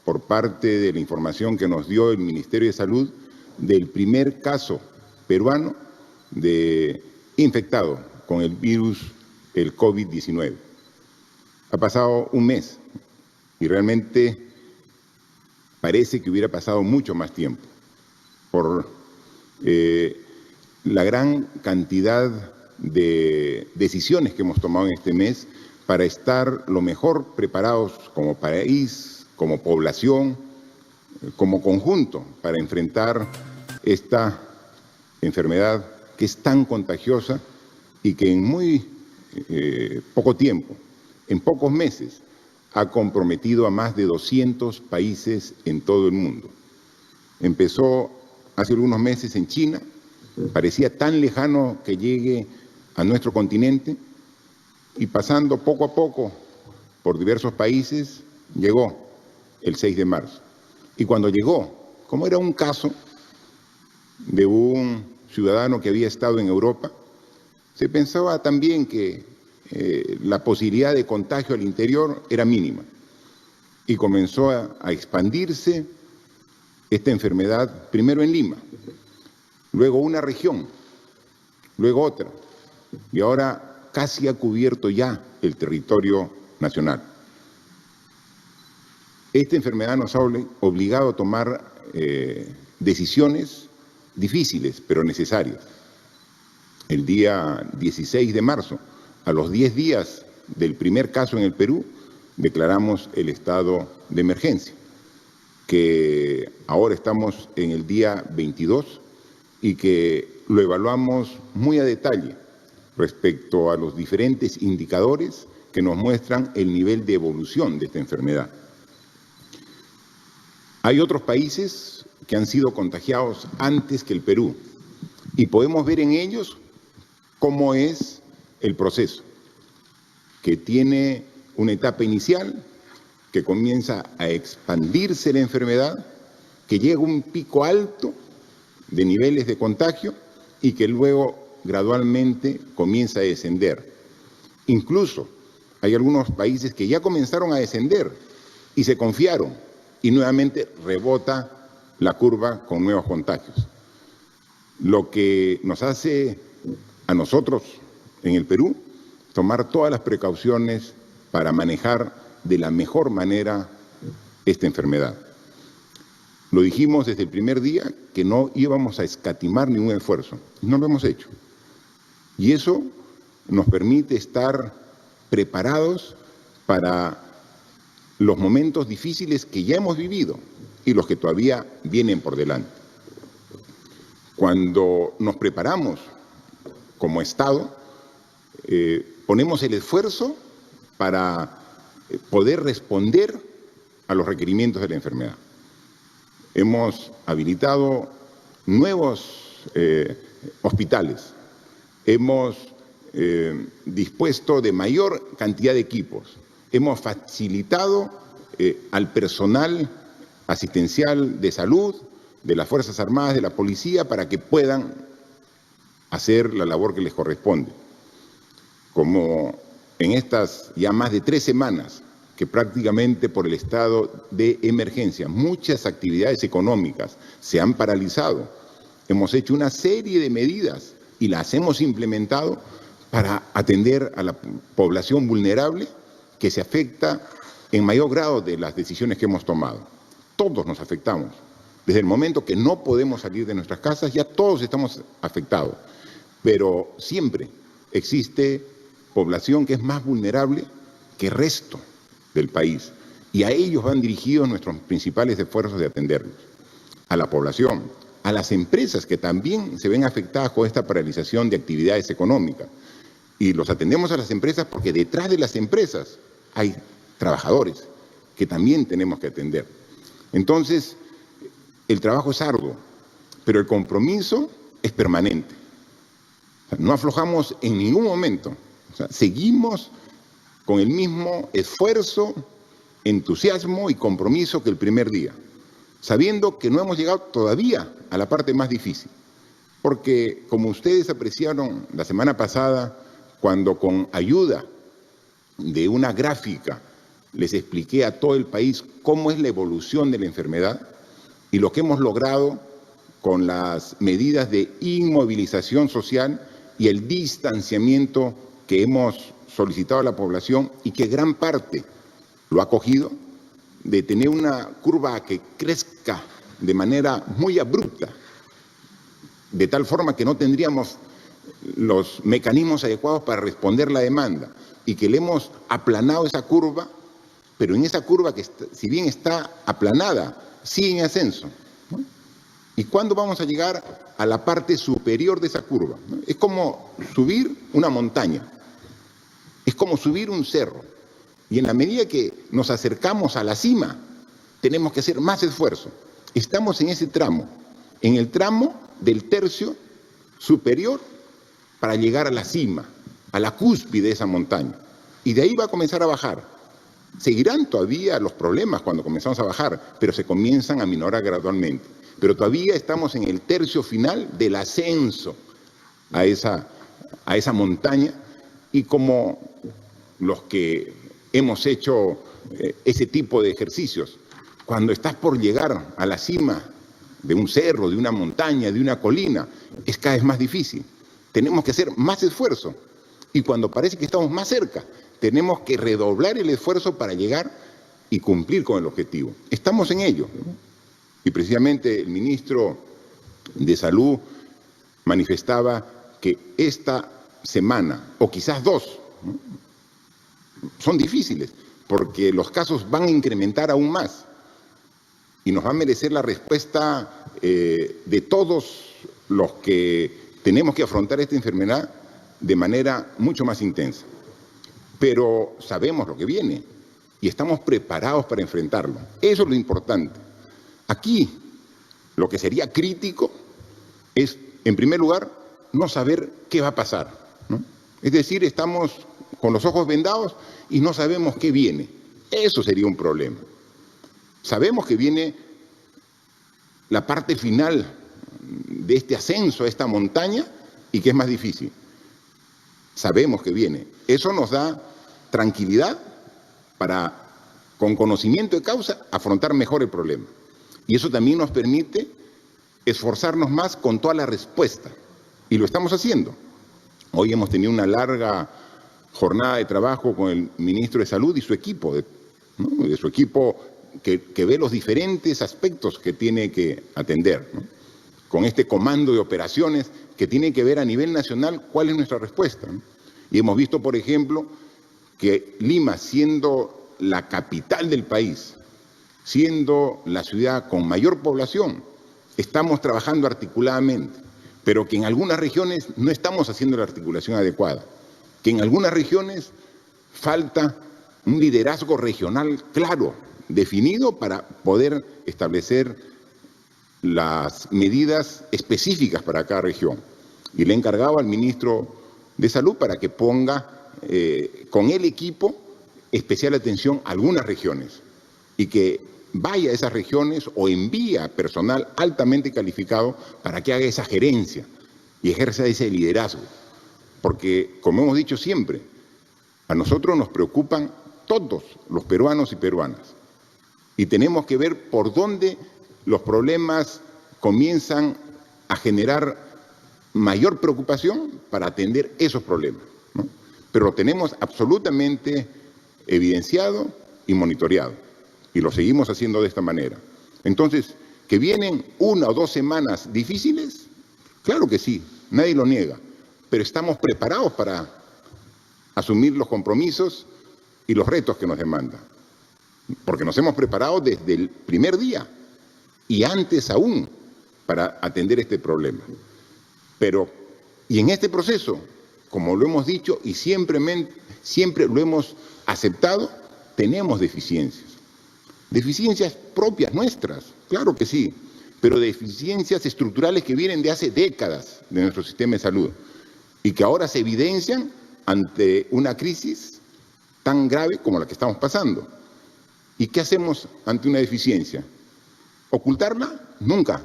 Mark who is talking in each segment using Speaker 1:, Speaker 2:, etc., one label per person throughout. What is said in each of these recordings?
Speaker 1: Por parte de la información que nos dio el Ministerio de Salud del primer caso peruano de infectado con el virus, el COVID-19. Ha pasado un mes y realmente parece que hubiera pasado mucho más tiempo por la gran cantidad de decisiones que hemos tomado en este mes para estar lo mejor preparados como país, como población, como conjunto, para enfrentar esta enfermedad que es tan contagiosa y que en muy poco tiempo, en pocos meses, ha comprometido a más de 200 países en todo el mundo. Empezó hace algunos meses en China, parecía tan lejano que llegue a nuestro continente, y pasando poco a poco por diversos países, llegó el 6 de marzo. Y cuando llegó, como era un caso de un ciudadano que había estado en Europa, se pensaba también que la posibilidad de contagio al interior era mínima. Y comenzó a expandirse esta enfermedad, primero en Lima, luego una región, luego otra, y ahora casi ha cubierto ya el territorio nacional. Esta enfermedad nos ha obligado a tomar decisiones difíciles, pero necesarias. El día 16 de marzo, a los 10 días del primer caso en el Perú, declaramos el estado de emergencia, que ahora estamos en el día 22 y que lo evaluamos muy a detalle respecto a los diferentes indicadores que nos muestran el nivel de evolución de esta enfermedad. Hay otros países que han sido contagiados antes que el Perú y podemos ver en ellos cómo es el proceso, que tiene una etapa inicial, que comienza a expandirse la enfermedad, que llega a un pico alto de niveles de contagio y que luego gradualmente comienza a descender. Incluso hay algunos países que ya comenzaron a descender y se confiaron y nuevamente rebota la curva con nuevos contagios. Lo que nos hace a nosotros en el Perú tomar todas las precauciones para manejar de la mejor manera esta enfermedad. Lo dijimos desde el primer día que no íbamos a escatimar ningún esfuerzo. No lo hemos hecho. Y eso nos permite estar preparados para los momentos difíciles que ya hemos vivido y los que todavía vienen por delante. Cuando nos preparamos como Estado, ponemos el esfuerzo para poder responder a los requerimientos de la enfermedad. Hemos habilitado nuevos hospitales, hemos dispuesto de mayor cantidad de equipos, hemos facilitado al personal asistencial de salud, de las Fuerzas Armadas, de la Policía, para que puedan hacer la labor que les corresponde. Como en estas ya más de 3 semanas, que prácticamente por el estado de emergencia muchas actividades económicas se han paralizado, hemos hecho una serie de medidas y las hemos implementado para atender a la población vulnerable que se afecta en mayor grado de las decisiones que hemos tomado. Todos nos afectamos. Desde el momento que no podemos salir de nuestras casas, ya todos estamos afectados. Pero siempre existe población que es más vulnerable que el resto del país. Y a ellos van dirigidos nuestros principales esfuerzos de atenderlos. A la población, a las empresas que también se ven afectadas con esta paralización de actividades económicas. Y los atendemos a las empresas porque detrás de las empresas hay trabajadores que también tenemos que atender. Entonces, el trabajo es arduo, pero el compromiso es permanente. O sea, no aflojamos en ningún momento. O sea, seguimos con el mismo esfuerzo, entusiasmo y compromiso que el primer día, sabiendo que no hemos llegado todavía a la parte más difícil. Porque, como ustedes apreciaron la semana pasada, cuando con ayuda de una gráfica les expliqué a todo el país cómo es la evolución de la enfermedad y lo que hemos logrado con las medidas de inmovilización social y el distanciamiento que hemos solicitado a la población y que gran parte lo ha cogido, de tener una curva que crezca de manera muy abrupta, de tal forma que no tendríamos los mecanismos adecuados para responder la demanda y que le hemos aplanado esa curva, pero en esa curva que si bien está aplanada, sigue en ascenso, ¿no? ¿Y cuándo vamos a llegar a la parte superior de esa curva? Es como subir una montaña, es como subir un cerro. Y en la medida que nos acercamos a la cima, tenemos que hacer más esfuerzo. Estamos en ese tramo, en el tramo del tercio superior para llegar a la cima, a la cúspide de esa montaña. Y de ahí va a comenzar a bajar. Seguirán todavía los problemas cuando comenzamos a bajar, pero se comienzan a minorar gradualmente. Pero todavía estamos en el tercio final del ascenso a esa montaña, y como los que hemos hecho ese tipo de ejercicios, cuando estás por llegar a la cima de un cerro, de una montaña, de una colina, es cada vez más difícil. Tenemos que hacer más esfuerzo, y cuando parece que estamos más cerca, tenemos que redoblar el esfuerzo para llegar y cumplir con el objetivo. Estamos en ello. Y precisamente el ministro de Salud manifestaba que esta semana, o quizás dos, ¿no?, son difíciles, porque los casos van a incrementar aún más y nos va a merecer la respuesta de todos los que tenemos que afrontar esta enfermedad de manera mucho más intensa. Pero sabemos lo que viene y estamos preparados para enfrentarlo. Eso es lo importante. Aquí, lo que sería crítico es, en primer lugar, no saber qué va a pasar, ¿no? Es decir, estamos con los ojos vendados y no sabemos qué viene. Eso sería un problema. Sabemos que viene la parte final de este ascenso a esta montaña y que es más difícil. Sabemos que viene. Eso nos da tranquilidad para, con conocimiento de causa, afrontar mejor el problema. Y eso también nos permite esforzarnos más con toda la respuesta. Y lo estamos haciendo. Hoy hemos tenido una larga jornada de trabajo con el ministro de Salud y su equipo, ¿no?, de su equipo que ve los diferentes aspectos que tiene que atender, ¿no?, con este comando de operaciones que tiene que ver a nivel nacional cuál es nuestra respuesta, ¿no? Y hemos visto, por ejemplo, que Lima, siendo la capital del país, siendo la ciudad con mayor población, estamos trabajando articuladamente, pero que en algunas regiones no estamos haciendo la articulación adecuada, que en algunas regiones falta un liderazgo regional claro, definido, para poder establecer las medidas específicas para cada región. Y le he encargado al ministro de Salud para que ponga con el equipo especial atención a algunas regiones y que vaya a esas regiones o envía personal altamente calificado para que haga esa gerencia y ejerza ese liderazgo. Porque, como hemos dicho siempre, a nosotros nos preocupan todos los peruanos y peruanas y tenemos que ver por dónde los problemas comienzan a generar mayor preocupación para atender esos problemas, ¿no? Pero lo tenemos absolutamente evidenciado y monitoreado, y lo seguimos haciendo de esta manera. Entonces, ¿que vienen 1 o 2 semanas difíciles? Claro que sí, nadie lo niega, pero estamos preparados para asumir los compromisos y los retos que nos demandan, porque nos hemos preparado desde el primer día y antes aún para atender este problema. Y en este proceso, como lo hemos dicho y siempre lo hemos aceptado, tenemos deficiencias. Deficiencias propias nuestras, claro que sí, pero deficiencias estructurales que vienen de hace décadas de nuestro sistema de salud y que ahora se evidencian ante una crisis tan grave como la que estamos pasando. ¿Y qué hacemos ante una deficiencia? ¿Ocultarla? Nunca.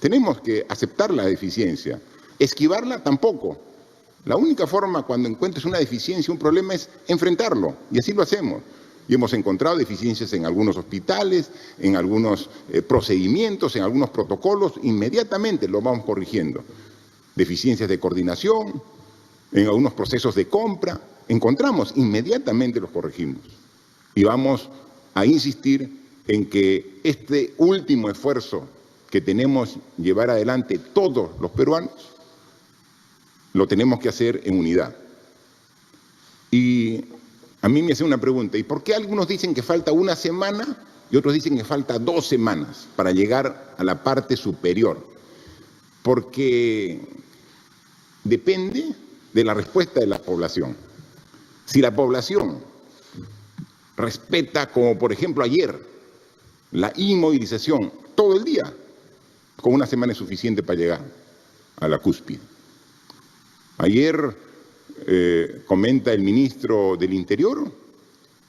Speaker 1: Tenemos que aceptar la deficiencia. Esquivarla tampoco. La única forma cuando encuentres una deficiencia, un problema, es enfrentarlo, y así lo hacemos. y hemos encontrado deficiencias en algunos hospitales, en algunos procedimientos, en algunos protocolos, inmediatamente lo vamos corrigiendo. Deficiencias de coordinación, en algunos procesos de compra, encontramos, inmediatamente los corregimos. Y vamos a insistir en que este último esfuerzo que tenemos que llevar adelante todos los peruanos, lo tenemos que hacer en unidad. Y a mí me hace una pregunta, ¿y por qué algunos dicen que falta una semana y otros dicen que falta 2 semanas para llegar a la parte superior? Porque depende de la respuesta de la población. Si la población respeta, como por ejemplo ayer, la inmovilización todo el día, con una semana es suficiente para llegar a la cúspide. Ayer comenta el ministro del Interior,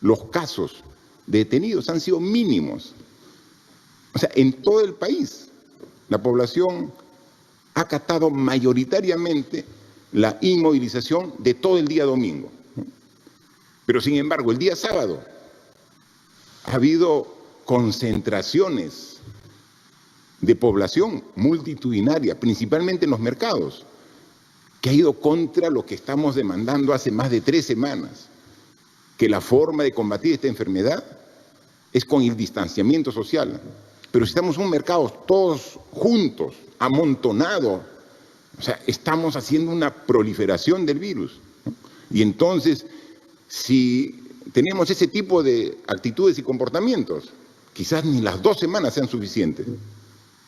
Speaker 1: los casos de detenidos han sido mínimos. O sea, en todo el país la población ha acatado mayoritariamente la inmovilización de todo el día domingo. Pero sin embargo, el día sábado ha habido concentraciones de población multitudinaria, principalmente en los mercados, que ha ido contra lo que estamos demandando hace más de 3 semanas, que la forma de combatir esta enfermedad es con el distanciamiento social. Pero si estamos en un mercado todos juntos, amontonados, o sea, estamos haciendo una proliferación del virus, ¿no? Y entonces, si tenemos ese tipo de actitudes y comportamientos, quizás ni las 2 semanas sean suficientes,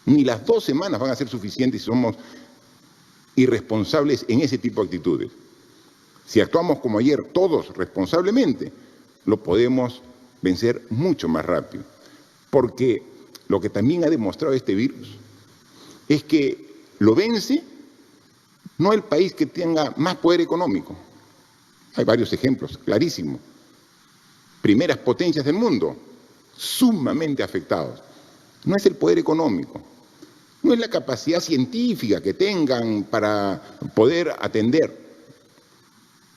Speaker 1: ni las 2 semanas van a ser suficientes si somos irresponsables en ese tipo de actitudes. Si actuamos como ayer, todos responsablemente, lo podemos vencer mucho más rápido. Porque lo que también ha demostrado este virus es que lo vence no el país que tenga más poder económico. Hay varios ejemplos clarísimos. Primeras potencias del mundo, sumamente afectados. No es el poder económico, no es la capacidad científica que tengan para poder atender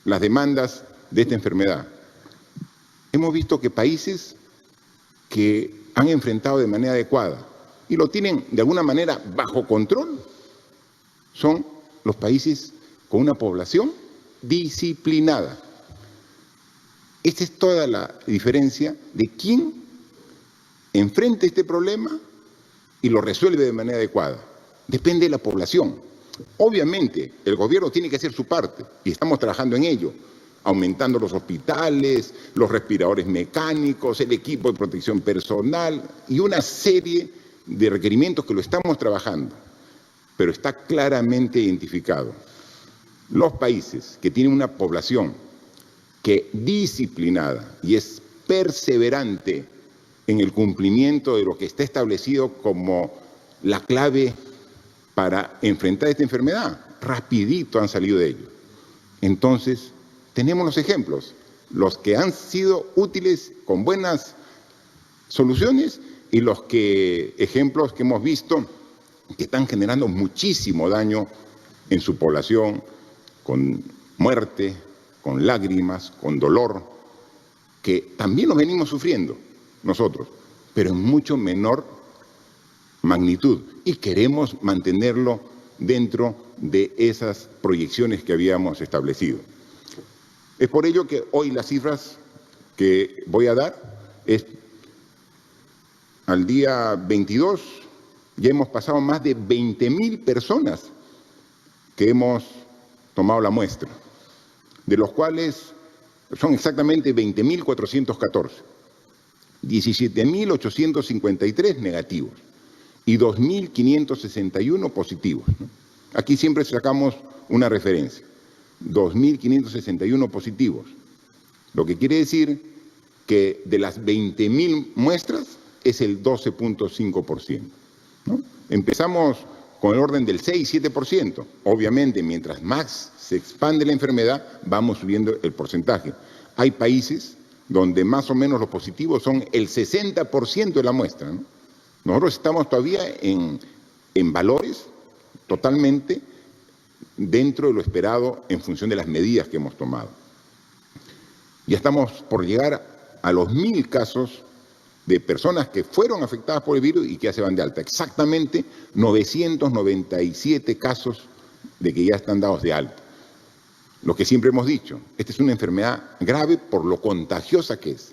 Speaker 1: las demandas de esta enfermedad. Hemos visto que países que han enfrentado de manera adecuada y lo tienen de alguna manera bajo control son los países con una población disciplinada. Esta es toda la diferencia de quién enfrenta este problema y lo resuelve de manera adecuada. Depende de la población. Obviamente, el gobierno tiene que hacer su parte y estamos trabajando en ello, aumentando los hospitales, los respiradores mecánicos, el equipo de protección personal y una serie de requerimientos que lo estamos trabajando. Pero está claramente identificado. Los países que tienen una población que disciplinada y es perseverante en el cumplimiento de lo que está establecido como la clave para enfrentar esta enfermedad, rapidito han salido de ello. Entonces, tenemos los ejemplos, los que han sido útiles con buenas soluciones y los ejemplos que hemos visto que están generando muchísimo daño en su población, con muerte, con lágrimas, con dolor, que también lo venimos sufriendo nosotros, pero en mucho menor magnitud, y queremos mantenerlo dentro de esas proyecciones que habíamos establecido. Es por ello que hoy las cifras que voy a dar es, al día 22, ya hemos pasado más de 20.000 personas que hemos tomado la muestra, de los cuales son exactamente 20.414, 17.853 negativos y 2.561 positivos, ¿no? Aquí siempre sacamos una referencia, 2.561 positivos, lo que quiere decir que de las 20.000 muestras es el 12.5%, ¿no? Empezamos con el orden del 6-7%. Obviamente, mientras más se expande la enfermedad, vamos subiendo el porcentaje. Hay países donde más o menos los positivos son el 60% de la muestra, ¿no? Nosotros estamos todavía en valores totalmente dentro de lo esperado en función de las medidas que hemos tomado. Ya estamos por llegar a los 1000 casos de personas que fueron afectadas por el virus y que ya se van de alta. Exactamente 997 casos de que ya están dados de alta. Lo que siempre hemos dicho, esta es una enfermedad grave por lo contagiosa que es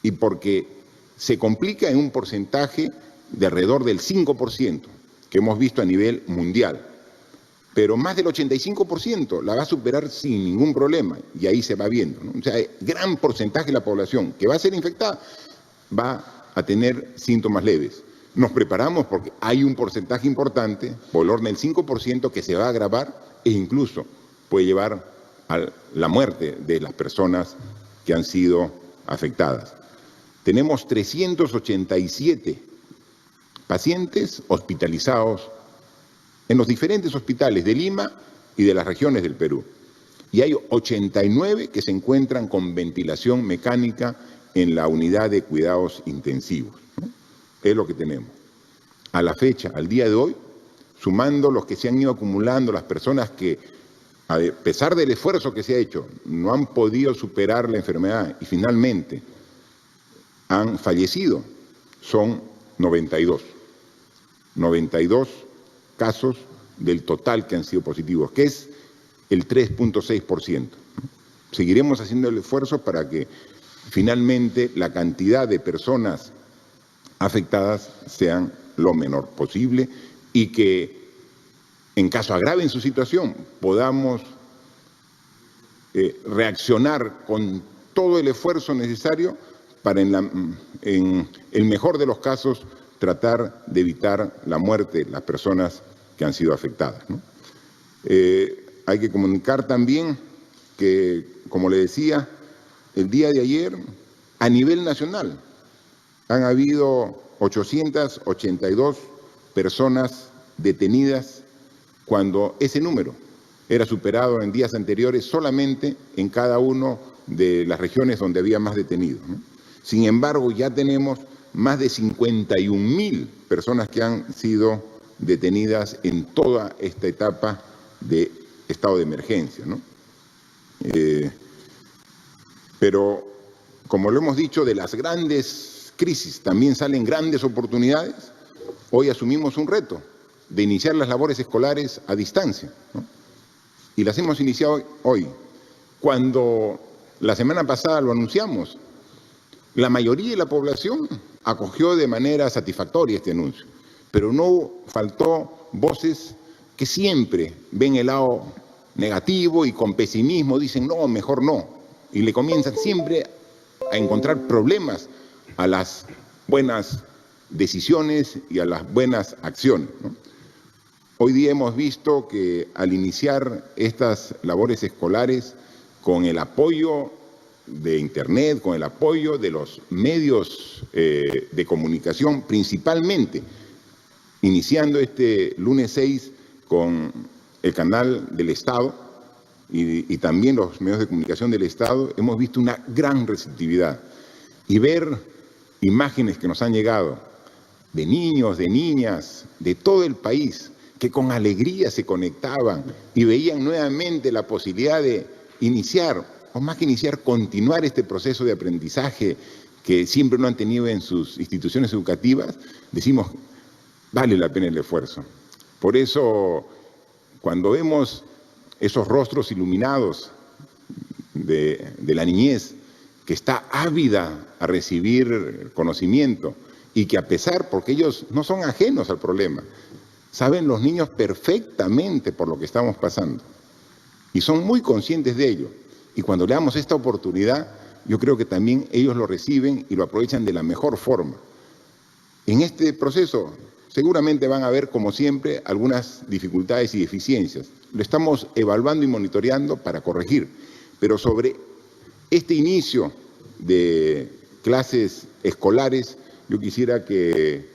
Speaker 1: y porque se complica en un porcentaje de alrededor del 5% que hemos visto a nivel mundial. Pero más del 85% la va a superar sin ningún problema y ahí se va viendo, ¿no? O sea, gran porcentaje de la población que va a ser infectada va a tener síntomas leves. Nos preparamos porque hay un porcentaje importante, por el orden del 5%, que se va a agravar e incluso puede llevar a la muerte de las personas que han sido afectadas. Tenemos 387 pacientes hospitalizados en los diferentes hospitales de Lima y de las regiones del Perú. Y hay 89 que se encuentran con ventilación mecánica en la unidad de cuidados intensivos, ¿no? Es lo que tenemos. A la fecha, al día de hoy, sumando los que se han ido acumulando, las personas que, a pesar del esfuerzo que se ha hecho, no han podido superar la enfermedad y finalmente han fallecido, son 92. 92 casos del total que han sido positivos, que es el 3.6%. Seguiremos haciendo el esfuerzo para que finalmente la cantidad de personas afectadas sean lo menor posible y que en caso agraven su situación podamos reaccionar con todo el esfuerzo necesario para en el mejor de los casos tratar de evitar la muerte de las personas que han sido afectadas, ¿no? Hay que comunicar también que, como le decía, el día de ayer, a nivel nacional, han habido 882 personas detenidas cuando ese número era superado en días anteriores solamente en cada una de las regiones donde había más detenidos, ¿no? Sin embargo, ya tenemos más de 51.000 personas que han sido detenidas en toda esta etapa de estado de emergencia, ¿no? Pero, como lo hemos dicho, de las grandes crisis también salen grandes oportunidades. Hoy asumimos un reto de iniciar las labores escolares a distancia, ¿no? Y las hemos iniciado hoy. Cuando la semana pasada lo anunciamos, la mayoría de la población acogió de manera satisfactoria este anuncio, pero no faltó voces que siempre ven el lado negativo y con pesimismo dicen no, mejor no, y le comienzan siempre a encontrar problemas a las buenas decisiones y a las buenas acciones, ¿no? Hoy día hemos visto que al iniciar estas labores escolares con el apoyo de Internet, con el apoyo de los medios de comunicación, principalmente iniciando este lunes 6 con el canal del Estado y también los medios de comunicación del Estado, hemos visto una gran receptividad. Y ver imágenes que nos han llegado de niños, de niñas, de todo el país, que con alegría se conectaban y veían nuevamente la posibilidad de iniciar, o más que iniciar, continuar este proceso de aprendizaje que siempre no han tenido en sus instituciones educativas, decimos, vale la pena el esfuerzo. Por eso, cuando vemos esos rostros iluminados de la niñez, que está ávida a recibir conocimiento y que a pesar, porque ellos no son ajenos al problema, saben los niños perfectamente por lo que estamos pasando y son muy conscientes de ello. Y cuando le damos esta oportunidad, yo creo que también ellos lo reciben y lo aprovechan de la mejor forma. En este proceso seguramente van a haber, como siempre, algunas dificultades y deficiencias. Lo estamos evaluando y monitoreando para corregir, pero sobre este inicio de clases escolares, yo quisiera que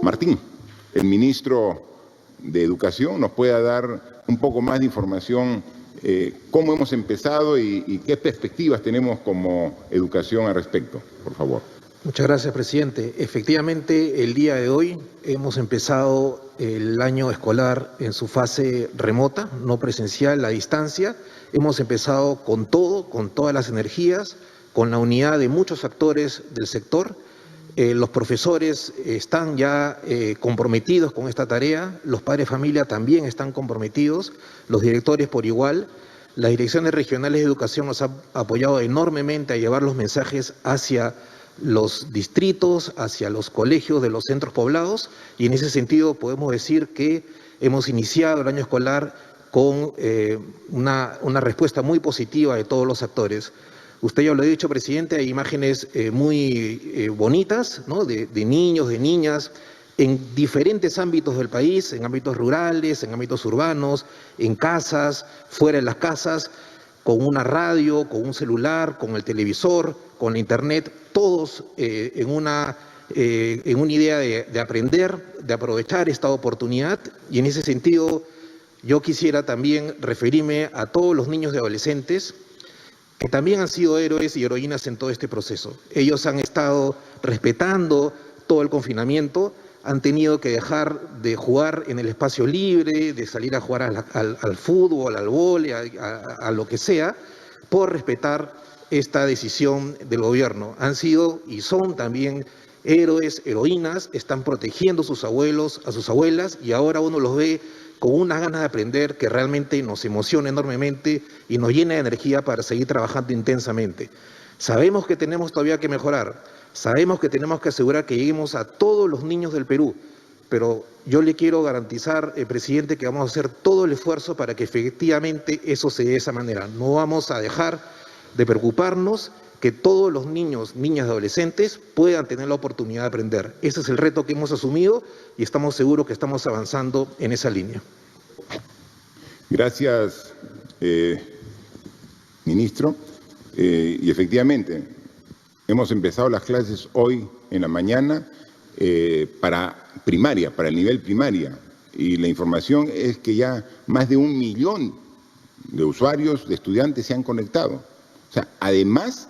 Speaker 1: Martín, el ministro de Educación, nos pueda dar un poco más de información, cómo hemos empezado y qué perspectivas tenemos como educación al respecto, por favor.
Speaker 2: Muchas gracias, presidente. Efectivamente, el día de hoy hemos empezado el año escolar en su fase remota, no presencial, a distancia. Hemos empezado con todo, con todas las energías, con la unidad de muchos actores del sector. Los profesores están ya comprometidos con esta tarea, los padres de familia también están comprometidos, los directores por igual. Las direcciones regionales de educación nos han apoyado enormemente a llevar los mensajes hacia los distritos, hacia los colegios de los centros poblados, y en ese sentido podemos decir que hemos iniciado el año escolar con una respuesta muy positiva de todos los actores. Usted ya lo ha dicho, presidente, hay imágenes muy bonitas, ¿no?, de niños, de niñas, en diferentes ámbitos del país, en ámbitos rurales, en ámbitos urbanos, en casas, fuera de las casas, con una radio, con un celular, con el televisor, con la internet, todos en una idea de aprender, de aprovechar esta oportunidad. Y en ese sentido yo quisiera también referirme a todos los niños y adolescentes que también han sido héroes y heroínas en todo este proceso. Ellos han estado respetando todo el confinamiento, han tenido que dejar de jugar en el espacio libre, de salir a jugar al fútbol, al vóley, a lo que sea, por respetar esta decisión del gobierno. Han sido y son también héroes, heroínas, están protegiendo a sus abuelos, a sus abuelas, y ahora uno los ve con unas ganas de aprender que realmente nos emociona enormemente y nos llena de energía para seguir trabajando intensamente. Sabemos que tenemos todavía que mejorar, sabemos que tenemos que asegurar que lleguemos a todos los niños del Perú, pero yo le quiero garantizar, presidente, que vamos a hacer todo el esfuerzo para que efectivamente eso se dé de esa manera. No vamos a dejar de preocuparnos que todos los niños, niñas y adolescentes puedan tener la oportunidad de aprender. Ese es el reto que hemos asumido y estamos seguros que estamos avanzando en esa línea.
Speaker 1: Gracias, ministro. Y efectivamente, hemos empezado las clases hoy en la mañana para primaria, para el nivel primaria. Y la información es que ya más de 1 millón de usuarios, de estudiantes se han conectado. O sea, además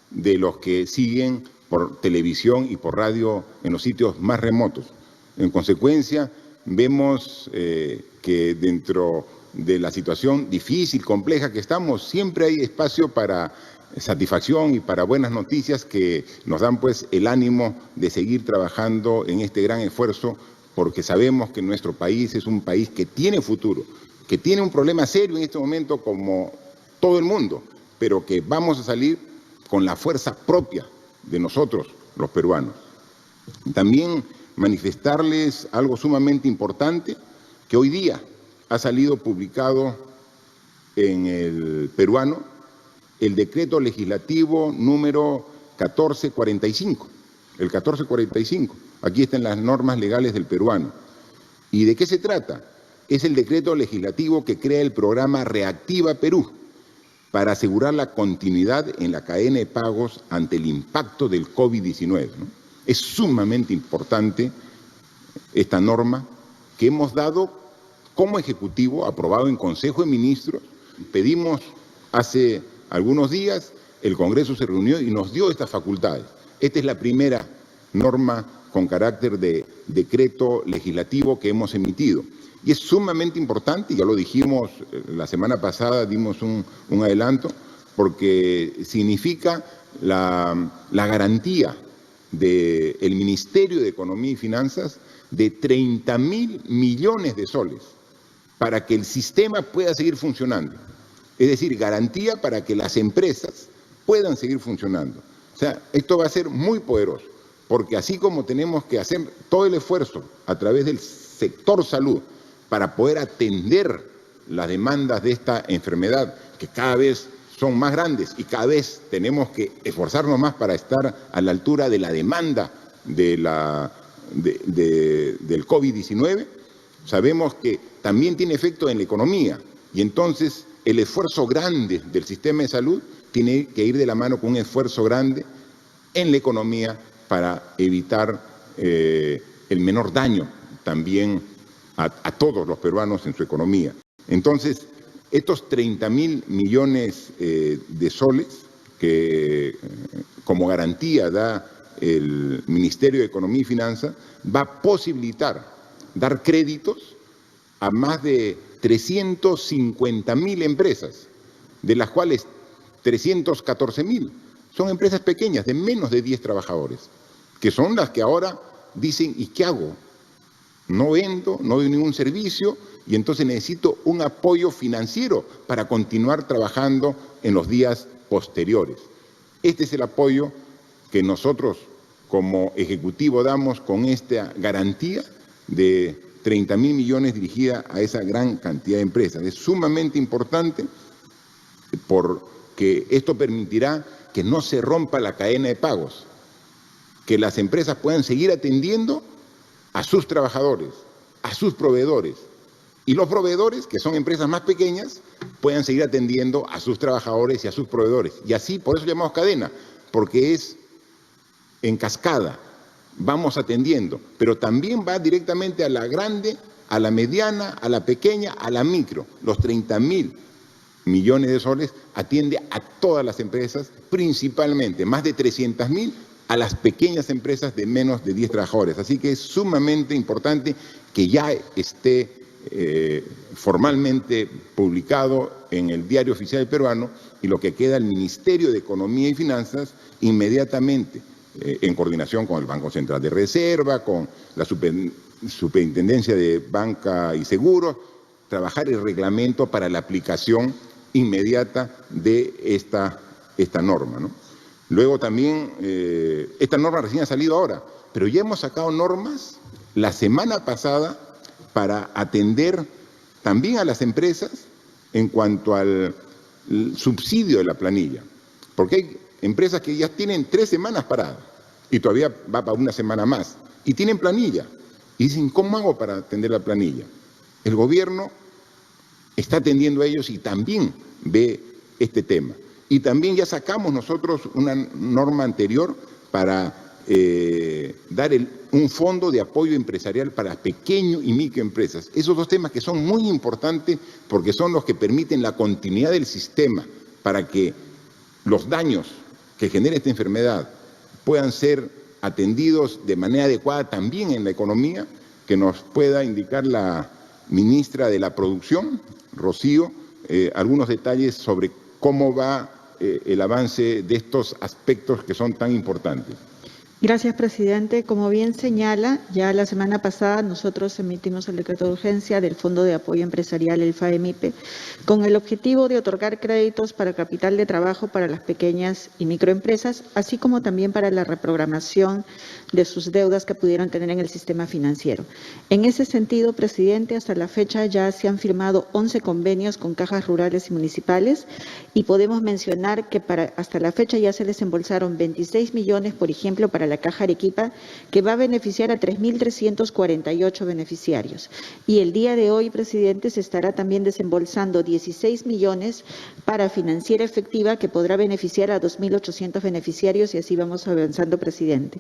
Speaker 1: de los que siguen por televisión y por radio en los sitios más remotos. En consecuencia, vemos que dentro de la situación difícil, compleja que estamos, siempre hay espacio para satisfacción y para buenas noticias que nos dan pues el ánimo de seguir trabajando en este gran esfuerzo, porque sabemos que nuestro país es un país que tiene futuro, que tiene un problema serio en este momento como todo el mundo, pero que vamos a salir con la fuerza propia de nosotros, los peruanos. También manifestarles algo sumamente importante, que hoy día ha salido publicado en el peruano el decreto legislativo número 1445, el 1445. Aquí están las normas legales del peruano. ¿Y de qué se trata? Es el decreto legislativo que crea el programa Reactiva Perú, para asegurar la continuidad en la cadena de pagos ante el impacto del COVID-19, ¿no? Es sumamente importante esta norma que hemos dado como Ejecutivo, aprobado en Consejo de Ministros. Pedimos hace algunos días, el Congreso se reunió y nos dio estas facultades. Esta es la primera norma con carácter de decreto legislativo que hemos emitido. Y es sumamente importante, ya lo dijimos la semana pasada, dimos un adelanto, porque significa la garantía del Ministerio de Economía y Finanzas de 30.000 millones de soles para que el sistema pueda seguir funcionando. Es decir, garantía para que las empresas puedan seguir funcionando. O sea, esto va a ser muy poderoso, porque así como tenemos que hacer todo el esfuerzo a través del sector salud, para poder atender las demandas de esta enfermedad, que cada vez son más grandes y cada vez tenemos que esforzarnos más para estar a la altura de la demanda del COVID-19, sabemos que también tiene efecto en la economía y entonces el esfuerzo grande del sistema de salud tiene que ir de la mano con un esfuerzo grande en la economía para evitar el menor daño también a todos los peruanos en su economía. Entonces, estos 30.000 millones de soles que como garantía da el Ministerio de Economía y Finanzas va a posibilitar dar créditos a más de 350.000 empresas, de las cuales 314.000 son empresas pequeñas, de menos de 10 trabajadores, que son las que ahora dicen, ¿y qué hago? No vendo, no doy ningún servicio y entonces necesito un apoyo financiero para continuar trabajando en los días posteriores. Este es el apoyo que nosotros como Ejecutivo damos con esta garantía de 30.000 millones dirigida a esa gran cantidad de empresas. Es sumamente importante porque esto permitirá que no se rompa la cadena de pagos, que las empresas puedan seguir atendiendo a sus trabajadores, a sus proveedores, y los proveedores, que son empresas más pequeñas, puedan seguir atendiendo a sus trabajadores y a sus proveedores. Y así, por eso llamamos cadena, porque es en cascada, vamos atendiendo, pero también va directamente a la grande, a la mediana, a la pequeña, a la micro. Los 30.000 millones de soles atiende a todas las empresas, principalmente más de 300.000 a las pequeñas empresas de menos de 10 trabajadores. Así que es sumamente importante que ya esté formalmente publicado en el Diario Oficial Peruano y lo que queda el Ministerio de Economía y Finanzas inmediatamente, en coordinación con el Banco Central de Reserva, con la Superintendencia de Banca y Seguros, trabajar el reglamento para la aplicación inmediata de esta norma, ¿no? Luego también, esta norma recién ha salido ahora, pero ya hemos sacado normas la semana pasada para atender también a las empresas en cuanto al subsidio de la planilla, porque hay empresas que ya tienen 3 semanas paradas y todavía va para una semana más y tienen planilla y dicen, ¿cómo hago para atender la planilla? El gobierno está atendiendo a ellos y también ve este tema. Y también ya sacamos nosotros una norma anterior para dar un fondo de apoyo empresarial para pequeño y microempresas. Esos dos temas que son muy importantes porque son los que permiten la continuidad del sistema para que los daños que genera esta enfermedad puedan ser atendidos de manera adecuada también en la economía, que nos pueda indicar la ministra de la Producción, Rocío, algunos detalles sobre cómo va el avance de estos aspectos que son tan importantes.
Speaker 3: Gracias, presidente. Como bien señala, ya la semana pasada nosotros emitimos el decreto de urgencia del Fondo de Apoyo Empresarial, el FAEMIPE, con el objetivo de otorgar créditos para capital de trabajo para las pequeñas y microempresas, así como también para la reprogramación de sus deudas que pudieran tener en el sistema financiero. En ese sentido, presidente, hasta la fecha ya se han firmado 11 convenios con cajas rurales y municipales y podemos mencionar que hasta la fecha ya se desembolsaron 26 millones, por ejemplo, para la Caja Arequipa, que va a beneficiar a 3.348 beneficiarios. Y el día de hoy, presidente, se estará también desembolsando 16 millones para Financiera Efectiva, que podrá beneficiar a 2.800 beneficiarios y así vamos avanzando, presidente.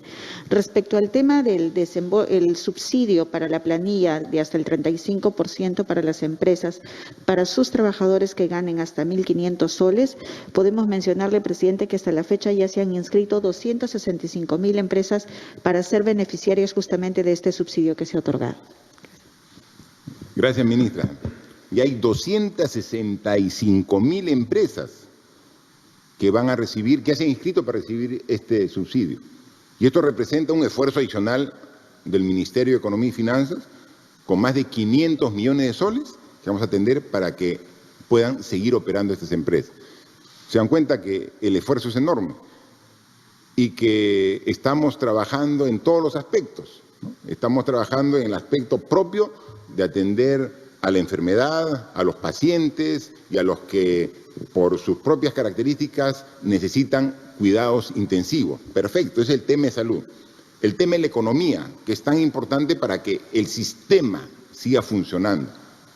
Speaker 3: Respecto al tema del subsidio para la planilla de hasta el 35% para las empresas, para sus trabajadores que ganen hasta 1.500 soles, podemos mencionarle, presidente, que hasta la fecha ya se han inscrito 265.000 empresas para ser beneficiarios justamente de este subsidio que se ha otorgado.
Speaker 1: Gracias, ministra. Y hay 265.000 empresas que van a recibir, que se han inscrito para recibir este subsidio. Y esto representa un esfuerzo adicional del Ministerio de Economía y Finanzas con más de 500 millones de soles que vamos a atender para que puedan seguir operando estas empresas. Se dan cuenta que el esfuerzo es enorme y que estamos trabajando en todos los aspectos, ¿no? Estamos trabajando en el aspecto propio de atender a la enfermedad, a los pacientes y a los que por sus propias características necesitan cuidados intensivos. Perfecto, ese es el tema de salud. El tema de la economía, que es tan importante para que el sistema siga funcionando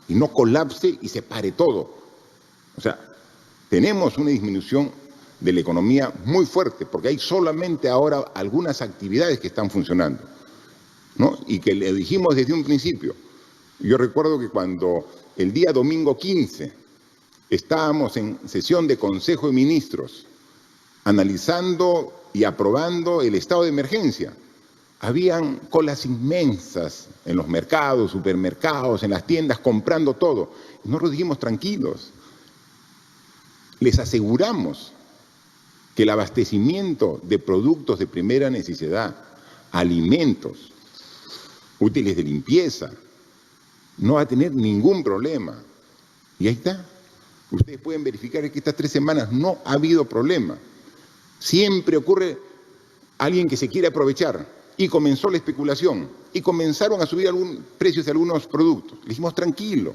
Speaker 1: y no colapse y se pare todo. O sea, tenemos una disminución de la economía muy fuerte, porque hay solamente ahora algunas actividades que están funcionando, ¿no? Y que le dijimos desde un principio. Yo recuerdo que cuando el día domingo 15 estábamos en sesión de Consejo de Ministros, analizando y aprobando el estado de emergencia, habían colas inmensas en los mercados, supermercados, en las tiendas, comprando todo. Y nosotros dijimos, tranquilos, les aseguramos que el abastecimiento de productos de primera necesidad, alimentos, útiles de limpieza, no va a tener ningún problema. Y ahí está. Ustedes pueden verificar que estas 3 semanas no ha habido problema. Siempre ocurre alguien que se quiere aprovechar y comenzó la especulación y comenzaron a subir precios de algunos productos. Le dijimos tranquilo,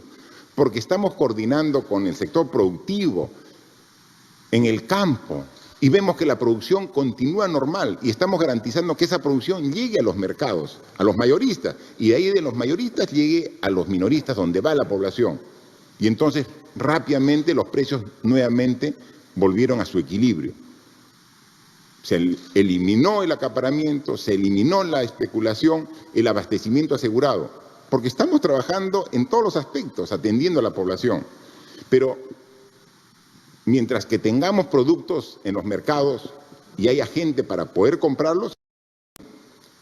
Speaker 1: porque estamos coordinando con el sector productivo en el campo y vemos que la producción continúa normal y estamos garantizando que esa producción llegue a los mercados, a los mayoristas, y de ahí de los mayoristas llegue a los minoristas donde va la población. Y entonces rápidamente los precios nuevamente volvieron a su equilibrio. Se eliminó el acaparamiento, se eliminó la especulación, el abastecimiento asegurado, porque estamos trabajando en todos los aspectos, atendiendo a la población. Pero mientras que tengamos productos en los mercados y haya gente para poder comprarlos,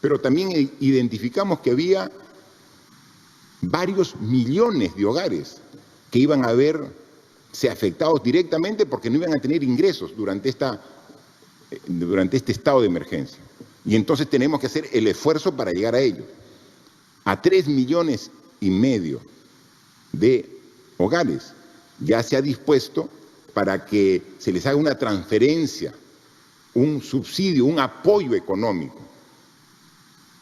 Speaker 1: pero también identificamos que había varios millones de hogares que iban a verse afectados directamente porque no iban a tener ingresos durante este estado de emergencia. Y entonces tenemos que hacer el esfuerzo para llegar a ello. A 3,5 millones de hogares ya se ha dispuesto para que se les haga una transferencia, un subsidio, un apoyo económico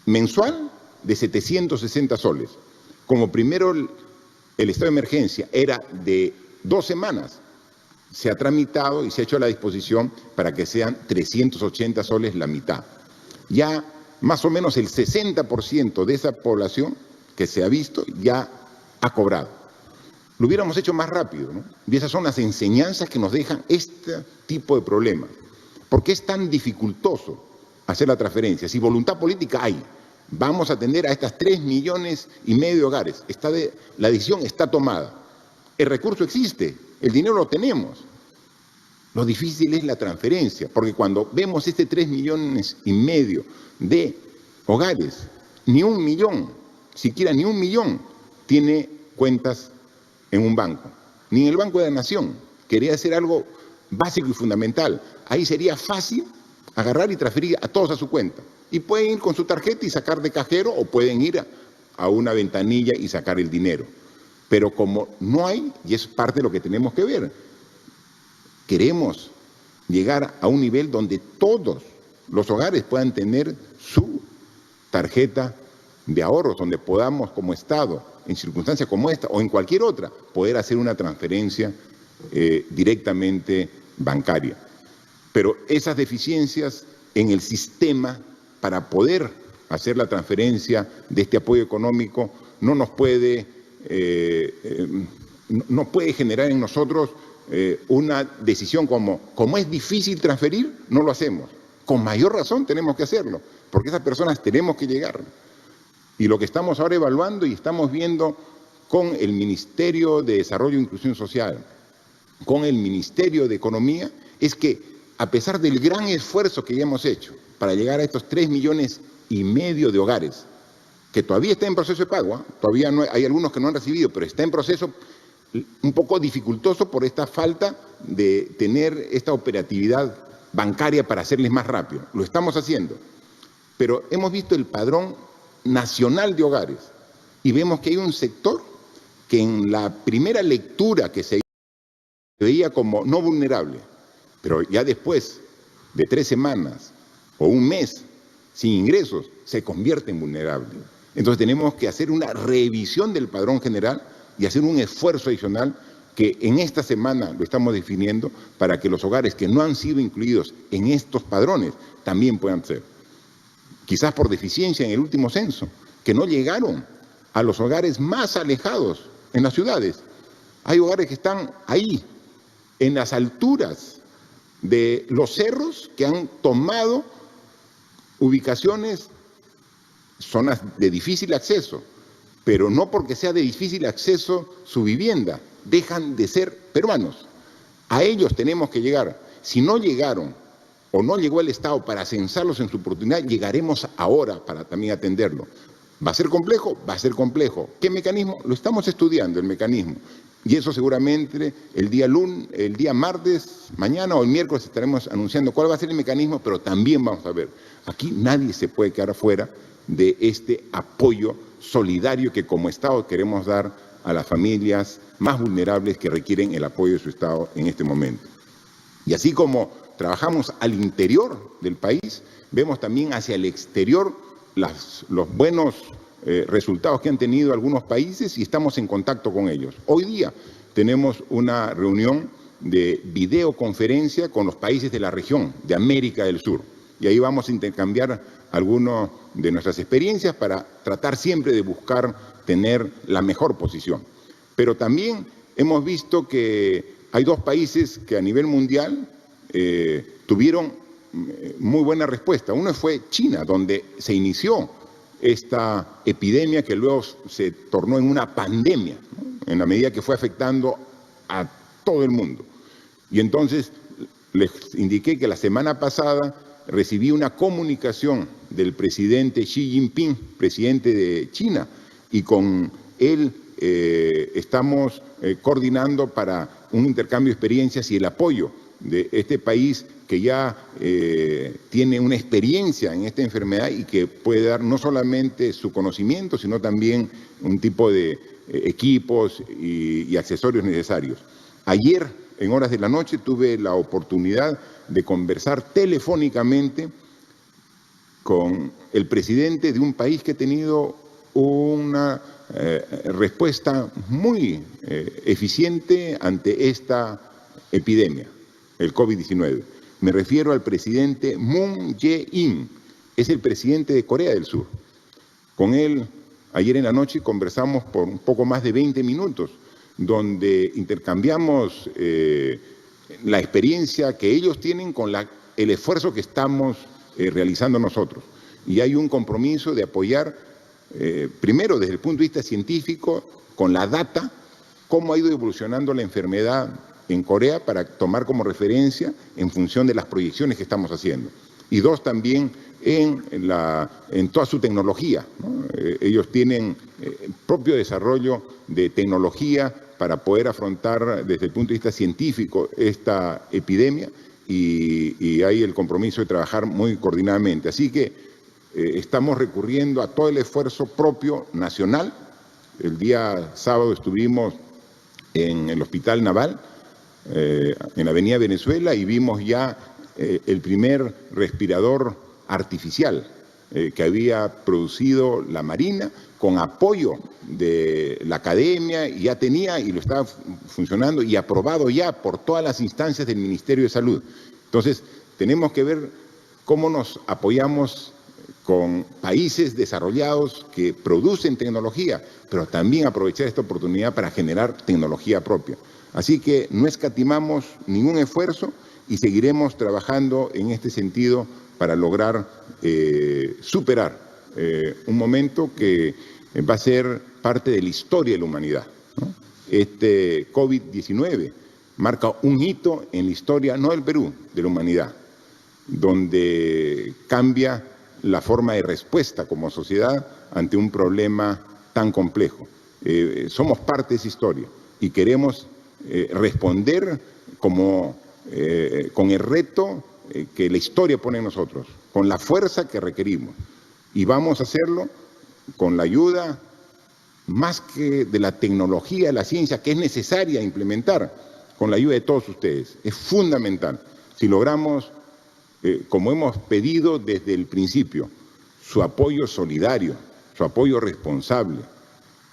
Speaker 1: mensual de 760 soles. Como primero el estado de emergencia era de 2 semanas, se ha tramitado y se ha hecho a la disposición para que sean 380 soles la mitad. Ya más o menos el 60% de esa población que se ha visto ya ha cobrado. Lo hubiéramos hecho más rápido, ¿no? Y esas son las enseñanzas que nos dejan este tipo de problemas. ¿Por qué es tan dificultoso hacer la transferencia? Si voluntad política hay, vamos a atender a estas 3,5 millones de hogares. La decisión está tomada. El recurso existe, el dinero lo tenemos. Lo difícil es la transferencia, porque cuando vemos 3,5 millones de hogares, ni 1 millón, siquiera ni 1 millón, tiene cuentas en un banco, ni en el Banco de la Nación. Quería hacer algo básico y fundamental. Ahí sería fácil agarrar y transferir a todos a su cuenta. Y pueden ir con su tarjeta y sacar de cajero o pueden ir a una ventanilla y sacar el dinero. Pero como no hay, y es parte de lo que tenemos que ver, queremos llegar a un nivel donde todos los hogares puedan tener su tarjeta de ahorros, donde podamos como Estado, en circunstancias como esta o en cualquier otra, poder hacer una transferencia directamente bancaria. Pero esas deficiencias en el sistema para poder hacer la transferencia de este apoyo económico no nos puede, no puede generar en nosotros una decisión como es difícil transferir, no lo hacemos. Con mayor razón tenemos que hacerlo, porque esas personas tenemos que llegar. Y lo que estamos ahora evaluando y estamos viendo con el Ministerio de Desarrollo e Inclusión Social, con el Ministerio de Economía, es que a pesar del gran esfuerzo que ya hemos hecho para llegar a estos 3,5 millones de hogares, que todavía está en proceso de pago, todavía no hay algunos que no han recibido, pero está en proceso un poco dificultoso por esta falta de tener esta operatividad bancaria para hacerles más rápido. Lo estamos haciendo, pero hemos visto el padrón nacional de hogares y vemos que hay un sector que en la primera lectura que se veía como no vulnerable, pero ya después de 3 semanas o un mes sin ingresos se convierte en vulnerable. Entonces tenemos que hacer una revisión del padrón general y hacer un esfuerzo adicional que en esta semana lo estamos definiendo para que los hogares que no han sido incluidos en estos padrones también puedan ser. Quizás por deficiencia en el último censo, que no llegaron a los hogares más alejados en las ciudades. Hay hogares que están ahí, en las alturas de los cerros, que han tomado ubicaciones, zonas de difícil acceso, pero no porque sea de difícil acceso su vivienda, dejan de ser peruanos. A ellos tenemos que llegar. Si no llegaron o no llegó el Estado para censarlos en su oportunidad, llegaremos ahora para también atenderlo. ¿Va a ser complejo? Va a ser complejo. ¿Qué mecanismo? Lo estamos estudiando, el mecanismo. Y eso seguramente el día martes, mañana o el miércoles estaremos anunciando cuál va a ser el mecanismo, pero también vamos a ver, aquí nadie se puede quedar fuera de este apoyo solidario que como Estado queremos dar a las familias más vulnerables que requieren el apoyo de su Estado en este momento. Y así como trabajamos al interior del país, vemos también hacia el exterior los buenos resultados que han tenido algunos países y estamos en contacto con ellos. Hoy día tenemos una reunión de videoconferencia con los países de la región, de América del Sur, y ahí vamos a intercambiar algunas de nuestras experiencias para tratar siempre de buscar tener la mejor posición. Pero también hemos visto que hay dos países que a nivel mundial tuvieron muy buena respuesta. Uno fue China, donde se inició esta epidemia que luego se tornó en una pandemia, ¿no?, en la medida que fue afectando a todo el mundo. Y entonces les indiqué que la semana pasada recibí una comunicación del presidente Xi Jinping, presidente de China, y con él estamos coordinando para un intercambio de experiencias y el apoyo de este país que ya tiene una experiencia en esta enfermedad y que puede dar no solamente su conocimiento, sino también un tipo de equipos y accesorios necesarios. Ayer, en horas de la noche, tuve la oportunidad de conversar telefónicamente con el presidente de un país que ha tenido una respuesta muy eficiente ante esta epidemia, el COVID-19. Me refiero al presidente Moon Jae-in, es el presidente de Corea del Sur. Con él, ayer en la noche, conversamos por un poco más de 20 minutos, donde intercambiamos la experiencia que ellos tienen con el esfuerzo que estamos realizando nosotros. Y hay un compromiso de apoyar, primero desde el punto de vista científico, con la data, cómo ha ido evolucionando la enfermedad en Corea para tomar como referencia en función de las proyecciones que estamos haciendo. Y dos, también en toda su tecnología, ¿no? Ellos tienen propio desarrollo de tecnología para poder afrontar desde el punto de vista científico esta epidemia y hay el compromiso de trabajar muy coordinadamente. Así que estamos recurriendo a todo el esfuerzo propio nacional. El día sábado estuvimos en el Hospital Naval, en la Avenida Venezuela, y vimos ya el primer respirador artificial que había producido la Marina con apoyo de la academia, y ya tenía y lo estaba funcionando y aprobado ya por todas las instancias del Ministerio de Salud. Entonces, tenemos que ver cómo nos apoyamos con países desarrollados que producen tecnología, pero también aprovechar esta oportunidad para generar tecnología propia. Así que no escatimamos ningún esfuerzo y seguiremos trabajando en este sentido para lograr superar un momento que va a ser parte de la historia de la humanidad, ¿no? Este COVID-19 marca un hito en la historia, no del Perú, de la humanidad, donde cambia la forma de respuesta como sociedad ante un problema tan complejo. Somos parte de esa historia y queremos responder con el reto que la historia pone en nosotros, con la fuerza que requerimos. Y vamos a hacerlo con la ayuda más que de la tecnología, de la ciencia, que es necesaria implementar, con la ayuda de todos ustedes. Es fundamental. Si logramos, como hemos pedido desde el principio, su apoyo solidario, su apoyo responsable,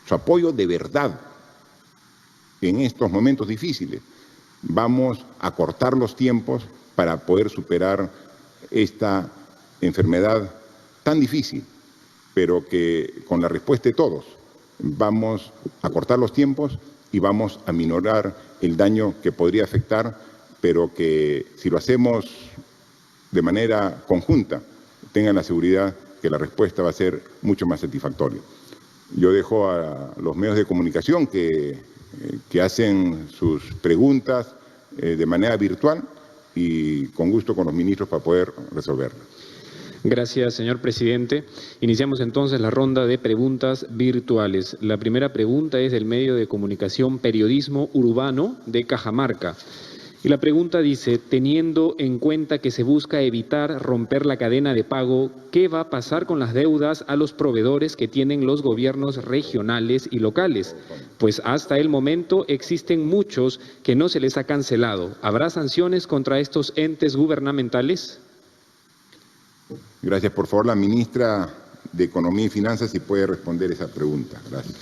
Speaker 1: su apoyo de verdad en estos momentos difíciles, vamos a cortar los tiempos para poder superar esta enfermedad tan difícil, pero que con la respuesta de todos vamos a cortar los tiempos y vamos a minorar el daño que podría afectar, pero que si lo hacemos de manera conjunta, tengan la seguridad que la respuesta va a ser mucho más satisfactoria. Yo dejo a los medios de comunicación que hacen sus preguntas de manera virtual y con gusto con los ministros para poder resolverlas.
Speaker 4: Gracias, señor presidente. Iniciamos entonces la ronda de preguntas virtuales. La primera pregunta es del medio de comunicación Periodismo Urbano de Cajamarca. Y la pregunta dice, teniendo en cuenta que se busca evitar romper la cadena de pago, ¿qué va a pasar con las deudas a los proveedores que tienen los gobiernos regionales y locales? Pues hasta el momento existen muchos que no se les ha cancelado. ¿Habrá sanciones contra estos entes gubernamentales?
Speaker 1: Gracias. Por favor, la ministra de Economía y Finanzas, si puede responder esa pregunta. Gracias.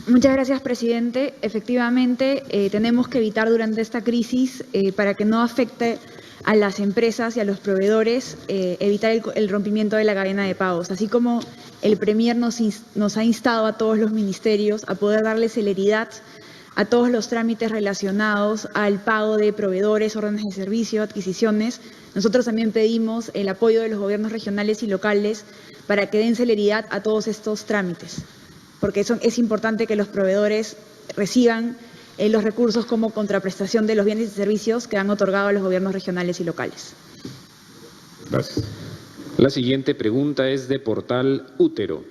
Speaker 5: Muchas gracias, presidente. Efectivamente, tenemos que evitar durante esta crisis, para que no afecte a las empresas y a los proveedores, evitar el rompimiento de la cadena de pagos. Así como el Premier nos ha instado a todos los ministerios a poder darle celeridad a todos los trámites relacionados al pago de proveedores, órdenes de servicio, adquisiciones, nosotros también pedimos el apoyo de los gobiernos regionales y locales para que den celeridad a todos estos trámites, porque es importante que los proveedores reciban los recursos como contraprestación de los bienes y servicios que han otorgado a los gobiernos regionales y locales.
Speaker 1: Gracias.
Speaker 4: La siguiente pregunta es de Portal Útero.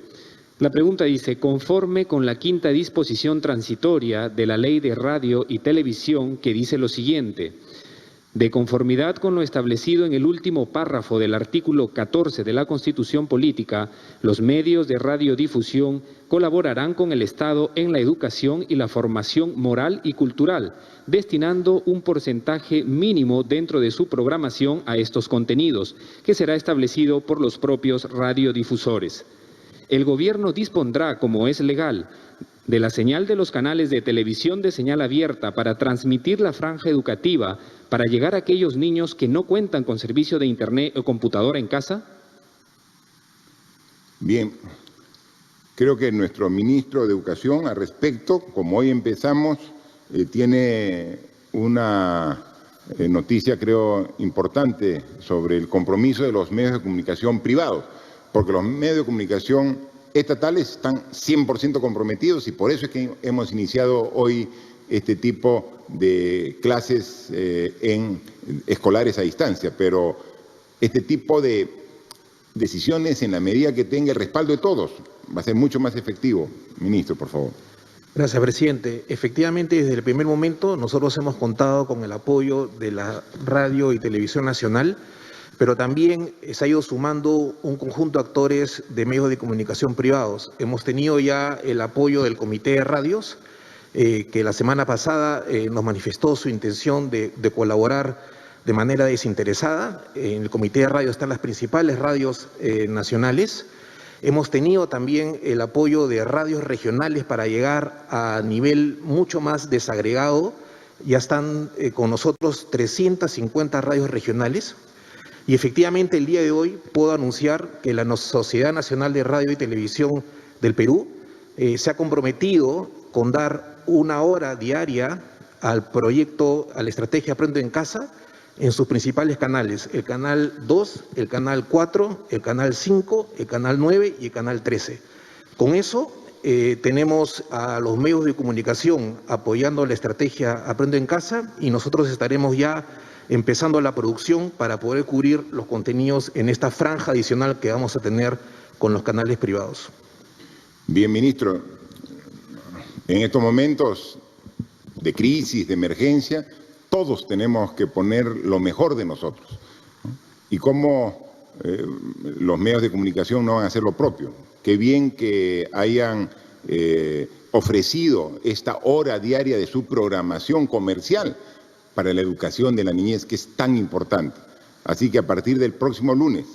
Speaker 4: La pregunta dice, conforme con la quinta disposición transitoria de la Ley de Radio y Televisión, que dice lo siguiente: de conformidad con lo establecido en el último párrafo del artículo 14 de la Constitución Política, los medios de radiodifusión colaborarán con el Estado en la educación y la formación moral y cultural, destinando un porcentaje mínimo dentro de su programación a estos contenidos, que será establecido por los propios radiodifusores. El Gobierno dispondrá, como es legal, de la señal de los canales de televisión de señal abierta para transmitir la franja educativa para llegar a aquellos niños que no cuentan con servicio de Internet o computadora en casa.
Speaker 1: Bien, creo que nuestro ministro de Educación al respecto, como hoy empezamos, tiene una noticia, creo, importante sobre el compromiso de los medios de comunicación privados, porque los medios de comunicación estatales están 100% comprometidos y por eso es que hemos iniciado hoy este tipo de clases escolares a distancia, pero este tipo de decisiones, en la medida que tenga el respaldo de todos, va a ser mucho más efectivo. Ministro, por favor.
Speaker 2: Gracias, presidente. Efectivamente, desde el primer momento nosotros hemos contado con el apoyo de la Radio y Televisión Nacional, pero también se ha ido sumando un conjunto de actores de medios de comunicación privados. Hemos tenido ya el apoyo del Comité de Radios, que la semana pasada nos manifestó su intención de colaborar de manera desinteresada. En el Comité de Radios están las principales radios nacionales. Hemos tenido también el apoyo de radios regionales para llegar a nivel mucho más desagregado. Ya están con nosotros 350 radios regionales. Y efectivamente el día de hoy puedo anunciar que la Sociedad Nacional de Radio y Televisión del Perú se ha comprometido con dar 1 hora diaria al proyecto, a la estrategia Aprendo en Casa, en sus principales canales, el canal 2, el canal 4, el canal 5, el canal 9 y el canal 13. Con eso tenemos a los medios de comunicación apoyando la estrategia Aprendo en Casa y nosotros estaremos ya empezando la producción para poder cubrir los contenidos en esta franja adicional que vamos a tener con los canales privados.
Speaker 1: Bien, ministro, en estos momentos de crisis, de emergencia, todos tenemos que poner lo mejor de nosotros, ¿no? Y cómo los medios de comunicación no van a hacer lo propio. Qué bien que hayan ofrecido esta hora diaria de su programación comercial para la educación de la niñez, que es tan importante. Así que a partir del próximo lunes,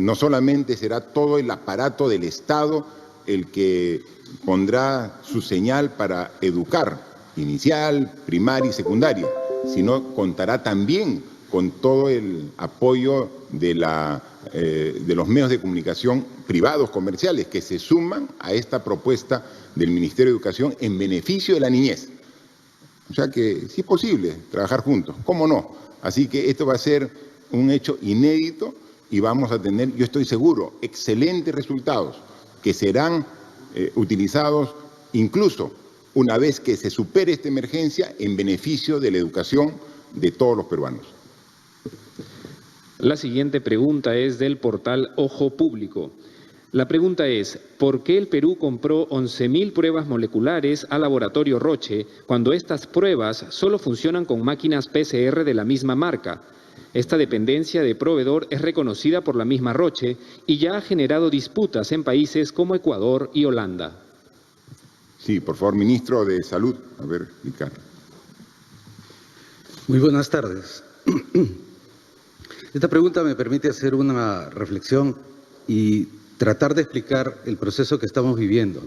Speaker 1: no solamente será todo el aparato del Estado el que pondrá su señal para educar, inicial, primaria y secundaria, sino contará también con todo el apoyo de los medios de comunicación privados, comerciales, que se suman a esta propuesta del Ministerio de Educación en beneficio de la niñez. O sea que sí es posible trabajar juntos, ¿cómo no? Así que esto va a ser un hecho inédito y vamos a tener, yo estoy seguro, excelentes resultados que serán utilizados incluso una vez que se supere esta emergencia en beneficio de la educación de todos los peruanos.
Speaker 4: La siguiente pregunta es del portal Ojo Público. La pregunta es, ¿por qué el Perú compró 11.000 pruebas moleculares al laboratorio Roche cuando estas pruebas solo funcionan con máquinas PCR de la misma marca? Esta dependencia de proveedor es reconocida por la misma Roche y ya ha generado disputas en países como Ecuador y Holanda.
Speaker 1: Sí, por favor, ministro de Salud. A ver, explicar.
Speaker 6: Muy buenas tardes. Esta pregunta me permite hacer una reflexión y tratar de explicar el proceso que estamos viviendo.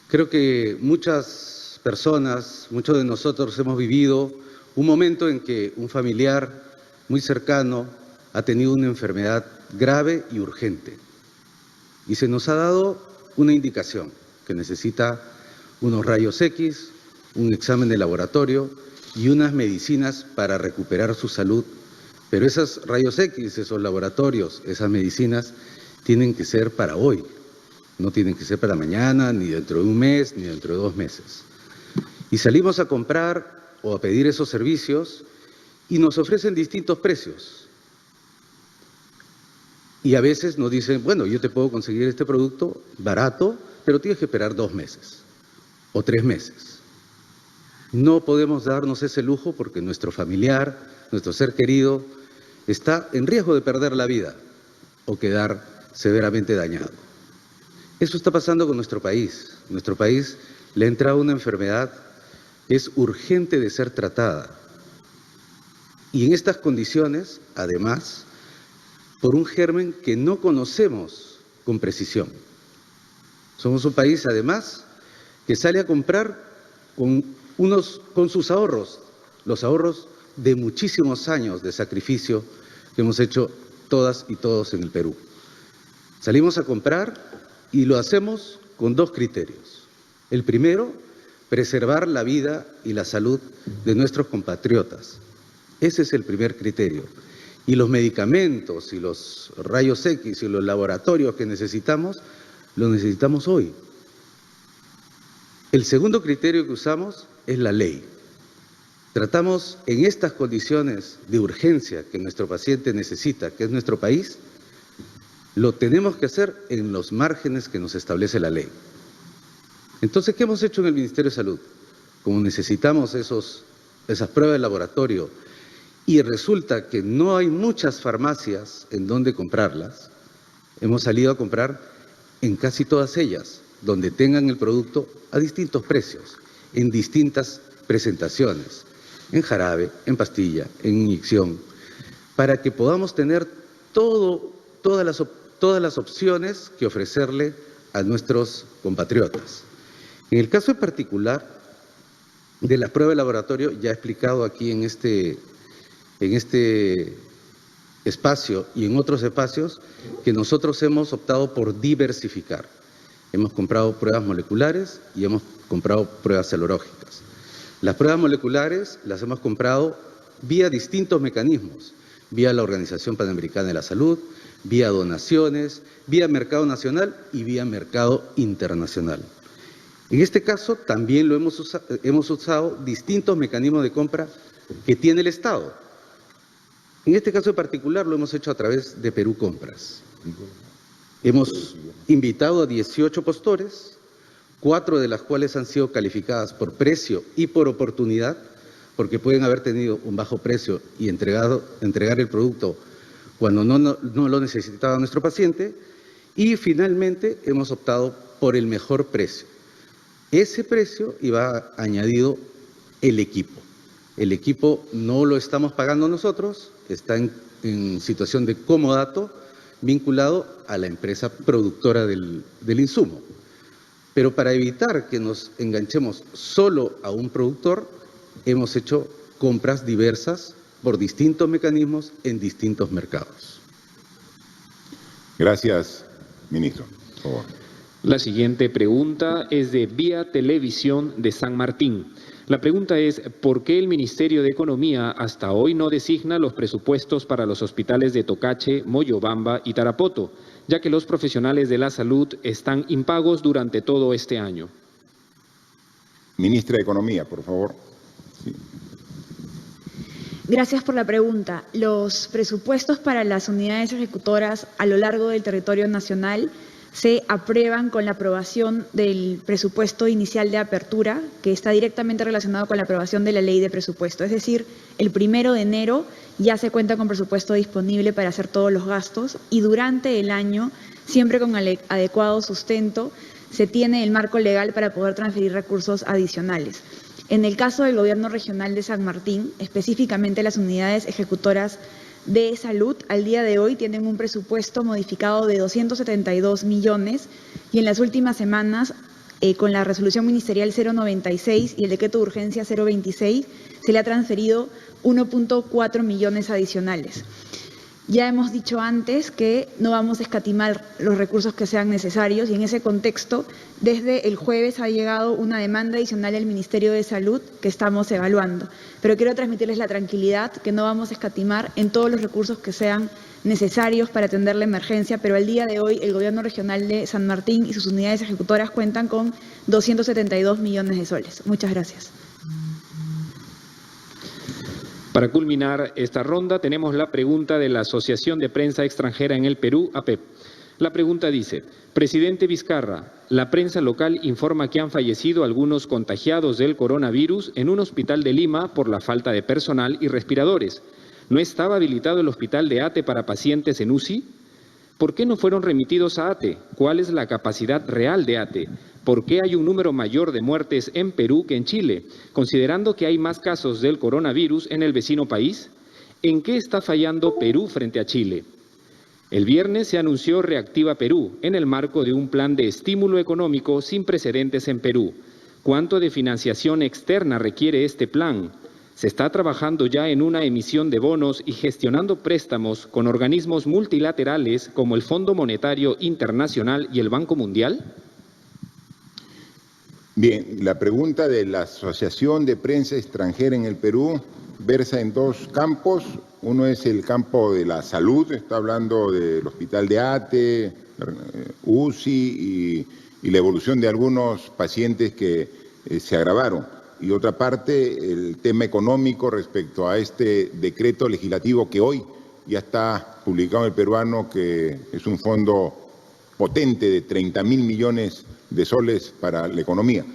Speaker 6: Creo que muchas personas, muchos de nosotros hemos vivido un momento en que un familiar muy cercano ha tenido una enfermedad grave y urgente. Y se nos ha dado una indicación, que necesita unos rayos X, un examen de laboratorio y unas medicinas para recuperar su salud. Pero esos rayos X, esos laboratorios, esas medicinas, tienen que ser para hoy. No tienen que ser para mañana, ni dentro de un mes, ni dentro de 2 meses. Y salimos a comprar o a pedir esos servicios y nos ofrecen distintos precios. Y a veces nos dicen, bueno, yo te puedo conseguir este producto barato, pero tienes que esperar 2 meses o 3 meses. No podemos darnos ese lujo porque nuestro familiar, nuestro ser querido, está en riesgo de perder la vida o quedar severamente dañado. Eso está pasando con nuestro país. Nuestro país le ha entrado una enfermedad, es urgente de ser tratada. Y en estas condiciones, además, por un germen que no conocemos con precisión. Somos un país, además, que sale a comprar con sus ahorros, los ahorros de muchísimos años de sacrificio que hemos hecho todas y todos en el Perú. Salimos a comprar y lo hacemos con 2 criterios. El primero, preservar la vida y la salud de nuestros compatriotas. Ese es el primer criterio. Y los medicamentos y los rayos X y los laboratorios que necesitamos, los necesitamos hoy. El segundo criterio que usamos es la ley. Tratamos en estas condiciones de urgencia que nuestro paciente necesita, que es nuestro país, lo tenemos que hacer en los márgenes que nos establece la ley. Entonces, ¿qué hemos hecho en el Ministerio de Salud? Como necesitamos esas pruebas de laboratorio y resulta que no hay muchas farmacias en donde comprarlas, hemos salido a comprar en casi todas ellas, donde tengan el producto a distintos precios, en distintas presentaciones, en jarabe, en pastilla, en inyección, para que podamos tener todas las opciones que ofrecerle a nuestros compatriotas. En el caso en particular de la prueba de laboratorio, ya he explicado aquí en este espacio y en otros espacios que nosotros hemos optado por diversificar. Hemos comprado pruebas moleculares y hemos comprado pruebas serológicas. Las pruebas moleculares las hemos comprado vía distintos mecanismos, vía la Organización Panamericana de la Salud, vía donaciones, vía mercado nacional y vía mercado internacional. En este caso también hemos usado distintos mecanismos de compra que tiene el Estado. En este caso en particular lo hemos hecho a través de Perú Compras. Hemos invitado a 18 postores, 4 de las cuales han sido calificadas por precio y por oportunidad, porque pueden haber tenido un bajo precio y entregar el producto cuando no lo necesitaba nuestro paciente, y finalmente hemos optado por el mejor precio. Ese precio iba añadido el equipo. El equipo no lo estamos pagando nosotros, está en situación de comodato vinculado a la empresa productora del insumo. Pero para evitar que nos enganchemos solo a un productor, hemos hecho compras diversas por distintos mecanismos en distintos mercados.
Speaker 1: Gracias, ministro. Por favor.
Speaker 4: La siguiente pregunta es de Vía Televisión de San Martín. La pregunta es, ¿por qué el Ministerio de Economía hasta hoy no designa los presupuestos para los hospitales de Tocache, Moyobamba y Tarapoto, ya que los profesionales de la salud están impagos durante todo este año?
Speaker 1: Ministra de Economía, por favor. Sí.
Speaker 5: Gracias por la pregunta. Los presupuestos para las unidades ejecutoras a lo largo del territorio nacional se aprueban con la aprobación del presupuesto inicial de apertura, que está directamente relacionado con la aprobación de la ley de presupuesto. Es decir, el 1 de enero ya se cuenta con presupuesto disponible para hacer todos los gastos y durante el año, siempre con adecuado sustento, se tiene el marco legal para poder transferir recursos adicionales. En el caso del Gobierno Regional de San Martín, específicamente las unidades ejecutoras de salud, al día de hoy tienen un presupuesto modificado de 272 millones y en las últimas semanas, con la resolución ministerial 096 y el decreto de urgencia 026, se le ha transferido 1.4 millones adicionales. Ya hemos dicho antes que no vamos a escatimar los recursos que sean necesarios y en ese contexto, desde el jueves ha llegado una demanda adicional al Ministerio de Salud que estamos evaluando. Pero quiero transmitirles la tranquilidad que no vamos a escatimar en todos los recursos que sean necesarios para atender la emergencia, pero al día de hoy el Gobierno Regional de San Martín y sus unidades ejecutoras cuentan con 272 millones de soles. Muchas gracias.
Speaker 4: Para culminar esta ronda, tenemos la pregunta de la Asociación de Prensa Extranjera en el Perú, APEP. La pregunta dice: Presidente Vizcarra, la prensa local informa que han fallecido algunos contagiados del coronavirus en un hospital de Lima por la falta de personal y respiradores. ¿No estaba habilitado el hospital de ATE para pacientes en UCI? ¿Por qué no fueron remitidos a ATE? ¿Cuál es la capacidad real de ATE? ¿Por qué hay un número mayor de muertes en Perú que en Chile, considerando que hay más casos del coronavirus en el vecino país? ¿En qué está fallando Perú frente a Chile? El viernes se anunció Reactiva Perú en el marco de un plan de estímulo económico sin precedentes en Perú. ¿Cuánto de financiación externa requiere este plan? ¿Se está trabajando ya en una emisión de bonos y gestionando préstamos con organismos multilaterales como el Fondo Monetario Internacional y el Banco Mundial?
Speaker 1: Bien, la pregunta de la Asociación de Prensa Extranjera en el Perú versa en dos campos. Uno es el campo de la salud, está hablando del hospital de ATE, UCI y la evolución de algunos pacientes que se agravaron. Y otra parte, el tema económico respecto a este decreto legislativo que hoy ya está publicado en el peruano, que es un fondo potente de 30.000 millones de soles para la economía.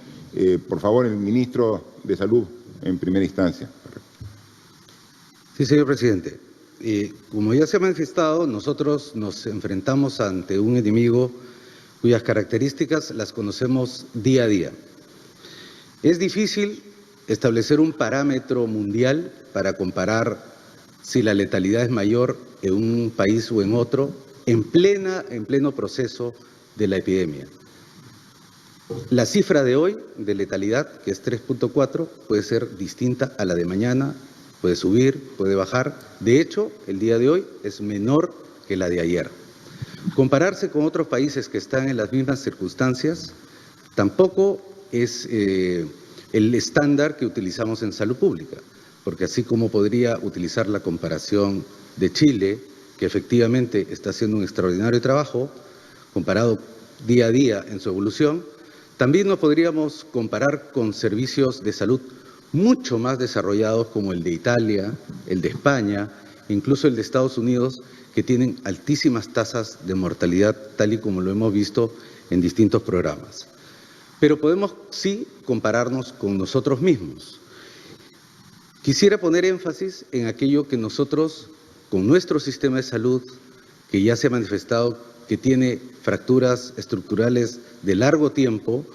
Speaker 1: Por favor, el ministro de Salud en primera instancia.
Speaker 6: Sí, señor presidente. Como ya se ha manifestado, nosotros nos enfrentamos ante un enemigo cuyas características las conocemos día a día. Es difícil establecer un parámetro mundial para comparar si la letalidad es mayor en un país o en otro en pleno proceso de la epidemia. La cifra de hoy de letalidad, que es 3.4, puede ser distinta a la de mañana, puede subir, puede bajar. De hecho, el día de hoy es menor que la de ayer. Compararse con otros países que están en las mismas circunstancias tampoco es el estándar que utilizamos en salud pública, porque así como podría utilizar la comparación de Chile, que efectivamente está haciendo un extraordinario trabajo, comparado día a día en su evolución, también nos podríamos comparar con servicios de salud mucho más desarrollados como el de Italia, el de España, incluso el de Estados Unidos, que tienen altísimas tasas de mortalidad, tal y como lo hemos visto en distintos programas. Pero podemos sí compararnos con nosotros mismos. Quisiera poner énfasis en aquello que nosotros, con nuestro sistema de salud, que ya se ha manifestado que tiene fracturas estructurales de largo tiempo,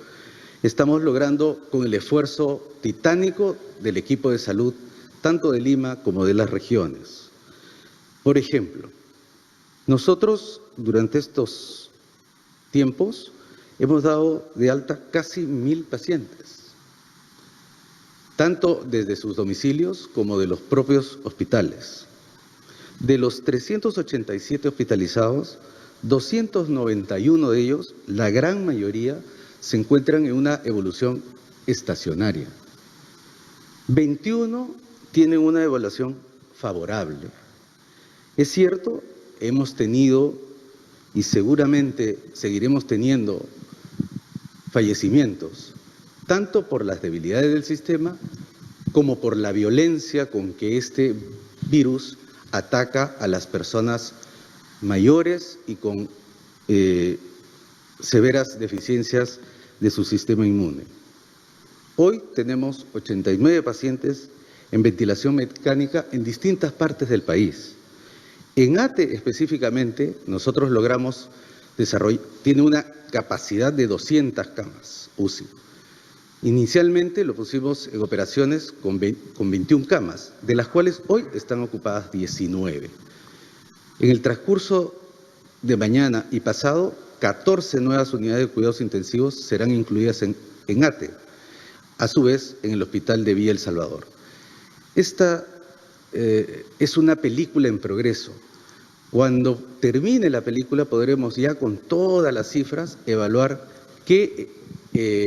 Speaker 6: estamos logrando con el esfuerzo titánico del equipo de salud, tanto de Lima como de las regiones. Por ejemplo, nosotros durante estos tiempos hemos dado de alta casi 1.000 pacientes, tanto desde sus domicilios como de los propios hospitales. De los 387 hospitalizados, 291 de ellos, la gran mayoría, se encuentran en una evolución estacionaria. 21 tienen una evaluación favorable. Es cierto, hemos tenido y seguramente seguiremos teniendo fallecimientos, tanto por las debilidades del sistema como por la violencia con que este virus ataca a las personas mayores y con severas deficiencias de su sistema inmune. Hoy tenemos 89 pacientes en ventilación mecánica en distintas partes del país. En ATE específicamente, nosotros logramos desarrollar, tiene una capacidad de 200 camas UCI. Inicialmente lo pusimos en operaciones con 21 camas, de las cuales hoy están ocupadas 19. En el transcurso de mañana y pasado, 14 nuevas unidades de cuidados intensivos serán incluidas en ATE, a su vez en el Hospital de Villa El Salvador. Esta es una película en progreso. Cuando termine la película podremos ya con todas las cifras evaluar qué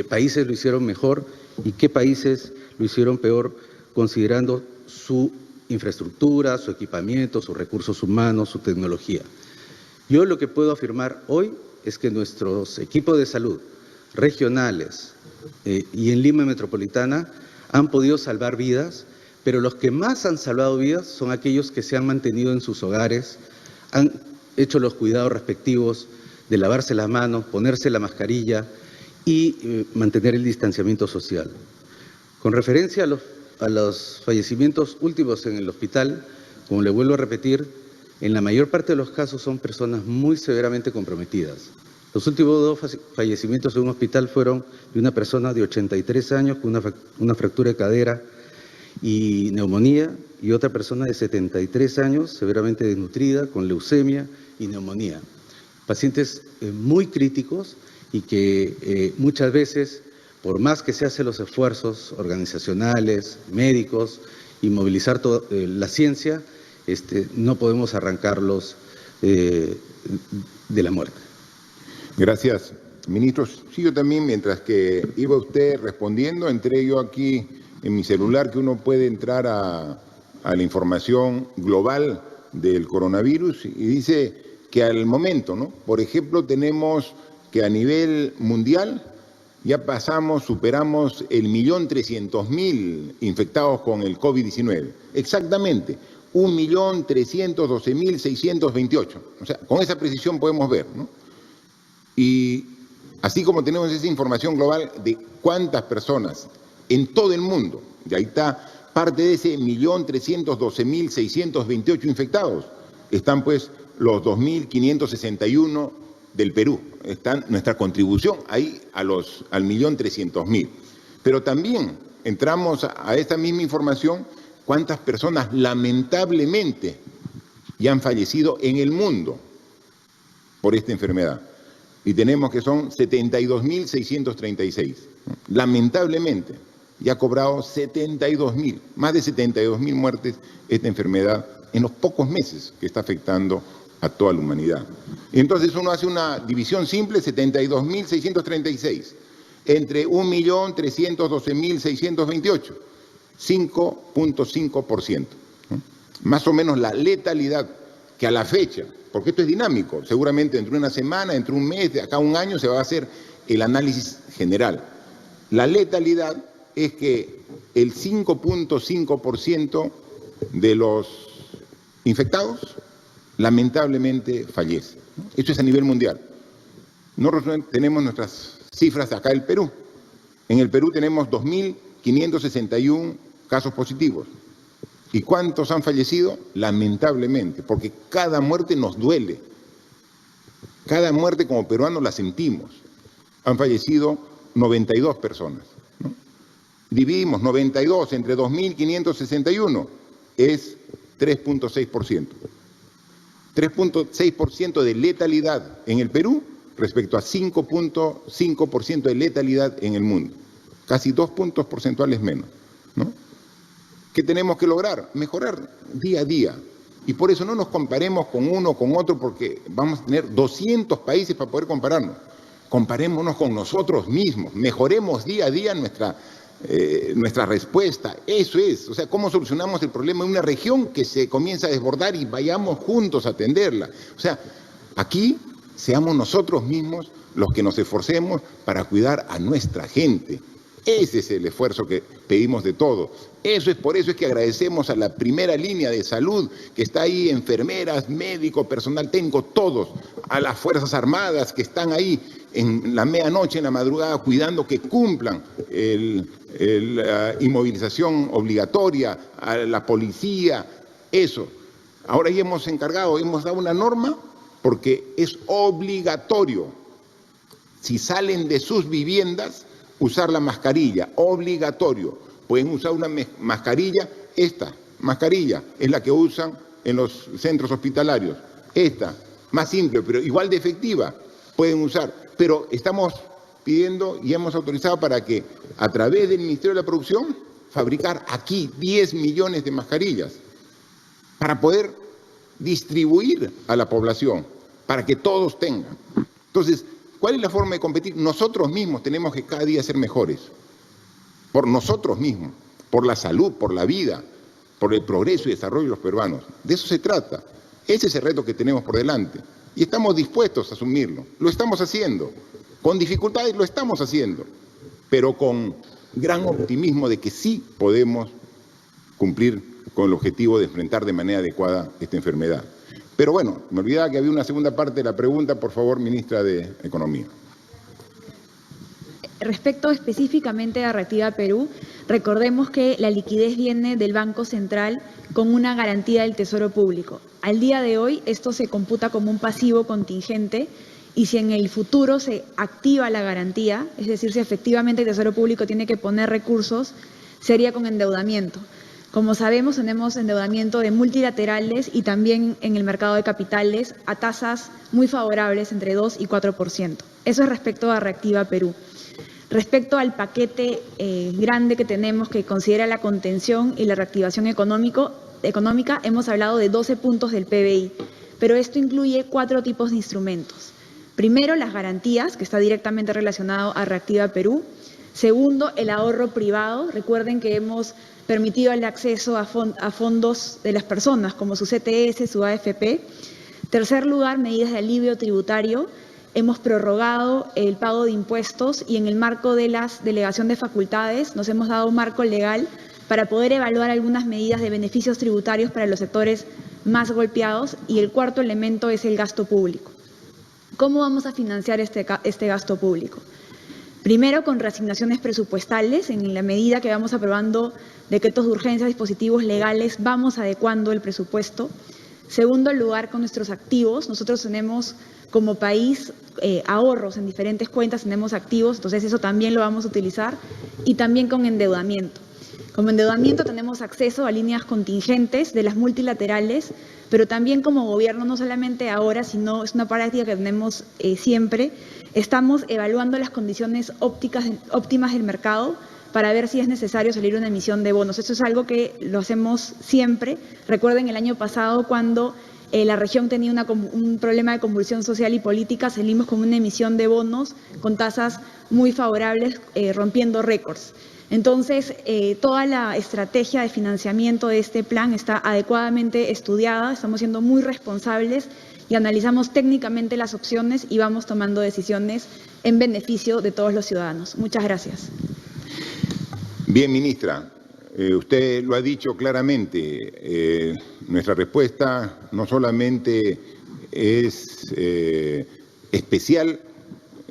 Speaker 6: países lo hicieron mejor y qué países lo hicieron peor, considerando su infraestructura, su equipamiento, sus recursos humanos, su tecnología. Yo lo que puedo afirmar hoy es que nuestros equipos de salud regionales y en Lima Metropolitana han podido salvar vidas, pero los que más han salvado vidas son aquellos que se han mantenido en sus hogares, han hecho los cuidados respectivos de lavarse las manos, ponerse la mascarilla y mantener el distanciamiento social. Con referencia a los fallecimientos últimos en el hospital, como le vuelvo a repetir, en la mayor parte de los casos son personas muy severamente comprometidas. Los últimos 2 fallecimientos en un hospital fueron de una persona de 83 años con una fractura de cadera y neumonía, y otra persona de 73 años severamente desnutrida con leucemia y neumonía. Pacientes muy críticos y que muchas veces, por más que se hacen los esfuerzos organizacionales, médicos y movilizar la ciencia, no podemos arrancarlos de la muerte.
Speaker 1: Gracias, ministro. Sí, yo también, mientras que iba usted respondiendo, entré yo aquí en mi celular, que uno puede entrar a la información global del coronavirus, y dice que al momento, ¿no? Por ejemplo, tenemos que a nivel mundial ya superamos el 1.300.000 infectados con el COVID-19. Exactamente, 1.312.628. O sea, con esa precisión podemos ver, ¿no? Y así como tenemos esa información global de cuántas personas en todo el mundo, y ahí está parte de ese 1.312.628 infectados, están pues los 2.561 del Perú, está nuestra contribución ahí al 1.300.000. Pero también entramos a esta misma información cuántas personas lamentablemente ya han fallecido en el mundo por esta enfermedad. Y tenemos que son 72.636. Lamentablemente, ya ha cobrado 72.000, más de 72.000 muertes esta enfermedad en los pocos meses que está afectando a toda la humanidad. Y entonces uno hace una división simple, 72.636, entre 1.312.628, 5.5%. Más o menos la letalidad que a la fecha, porque esto es dinámico, seguramente dentro de una semana, dentro de un mes, de acá a un año se va a hacer el análisis general. La letalidad es que el 5.5% de los infectados lamentablemente fallece. Esto es a nivel mundial. Nosotros tenemos nuestras cifras acá del Perú. En el Perú tenemos 2.561 casos positivos. ¿Y cuántos han fallecido? Lamentablemente, porque cada muerte nos duele. Cada muerte como peruanos la sentimos. Han fallecido 92 personas, ¿no? Dividimos 92 entre 2.561, es 3.6%. 3.6% de letalidad en el Perú respecto a 5.5% de letalidad en el mundo. Casi 2 puntos porcentuales menos, ¿no? ¿Qué tenemos que lograr? Mejorar día a día. Y por eso no nos comparemos con uno o con otro, porque vamos a tener 200 países para poder compararnos. Comparémonos con nosotros mismos, mejoremos día a día nuestra respuesta. Eso es, o sea, cómo solucionamos el problema en una región que se comienza a desbordar y vayamos juntos a atenderla. O sea, aquí seamos nosotros mismos los que nos esforcemos para cuidar a nuestra gente. Ese es el esfuerzo que pedimos de todos. Por eso es que agradecemos a la primera línea de salud que está ahí, enfermeras, médicos, personal técnico, todos, a las Fuerzas Armadas que están ahí en la medianoche, en la madrugada, cuidando que cumplan la inmovilización obligatoria, a la policía, eso. Ahora ya hemos dado una norma porque es obligatorio, si salen de sus viviendas, usar la mascarilla, obligatorio. Pueden usar una mascarilla, esta mascarilla es la que usan en los centros hospitalarios. Esta, más simple, pero igual de efectiva, pueden usar. Pero estamos pidiendo y hemos autorizado para que a través del Ministerio de la Producción fabricar aquí 10 millones de mascarillas para poder distribuir a la población, para que todos tengan. Entonces, ¿cuál es la forma de competir? Nosotros mismos tenemos que cada día ser mejores, por nosotros mismos, por la salud, por la vida, por el progreso y desarrollo de los peruanos. De eso se trata. Ese es el reto que tenemos por delante. Y estamos dispuestos a asumirlo. Lo estamos haciendo. Con dificultades lo estamos haciendo, pero con gran optimismo de que sí podemos cumplir con el objetivo de enfrentar de manera adecuada esta enfermedad. Pero bueno, me olvidaba que había una segunda parte de la pregunta. Por favor, ministra de Economía.
Speaker 5: Respecto específicamente a Reactiva Perú, recordemos que la liquidez viene del Banco Central con una garantía del Tesoro Público. Al día de hoy, esto se computa como un pasivo contingente y si en el futuro se activa la garantía, es decir, si efectivamente el Tesoro Público tiene que poner recursos, sería con endeudamiento. Como sabemos, tenemos endeudamiento de multilaterales y también en el mercado de capitales a tasas muy favorables, entre 2 y 4%. Eso es respecto a Reactiva Perú. Respecto al paquete grande que tenemos que considera la contención y la reactivación económica, hemos hablado de 12 puntos del PBI, pero esto incluye 4 tipos de instrumentos. Primero, las garantías, que está directamente relacionado a Reactiva Perú. Segundo, el ahorro privado. Recuerden que hemos permitido el acceso a fondos de las personas, como su CTS, su AFP. Tercer lugar, medidas de alivio tributario. Hemos prorrogado el pago de impuestos y en el marco de la delegación de facultades nos hemos dado un marco legal para poder evaluar algunas medidas de beneficios tributarios para los sectores más golpeados. Y el cuarto elemento es el gasto público. ¿Cómo vamos a financiar este gasto público? Primero, con reasignaciones presupuestales. En la medida que vamos aprobando decretos de urgencia, dispositivos legales, vamos adecuando el presupuesto. Segundo lugar, con nuestros activos. Nosotros tenemos como país ahorros en diferentes cuentas, tenemos activos, entonces eso también lo vamos a utilizar. Y también con endeudamiento. Como endeudamiento tenemos acceso a líneas contingentes de las multilaterales, pero también como gobierno, no solamente ahora, sino es una práctica que tenemos siempre, estamos evaluando las condiciones óptimas del mercado para ver si es necesario salir una emisión de bonos. Esto es algo que lo hacemos siempre. Recuerden el año pasado cuando la región tenía un problema de convulsión social y política, salimos con una emisión de bonos con tasas muy favorables, rompiendo récords. Entonces, toda la estrategia de financiamiento de este plan está adecuadamente estudiada, estamos siendo muy responsables y analizamos técnicamente las opciones y vamos tomando decisiones en beneficio de todos los ciudadanos. Muchas gracias.
Speaker 1: Bien, ministra, usted lo ha dicho claramente, nuestra respuesta no solamente es especial,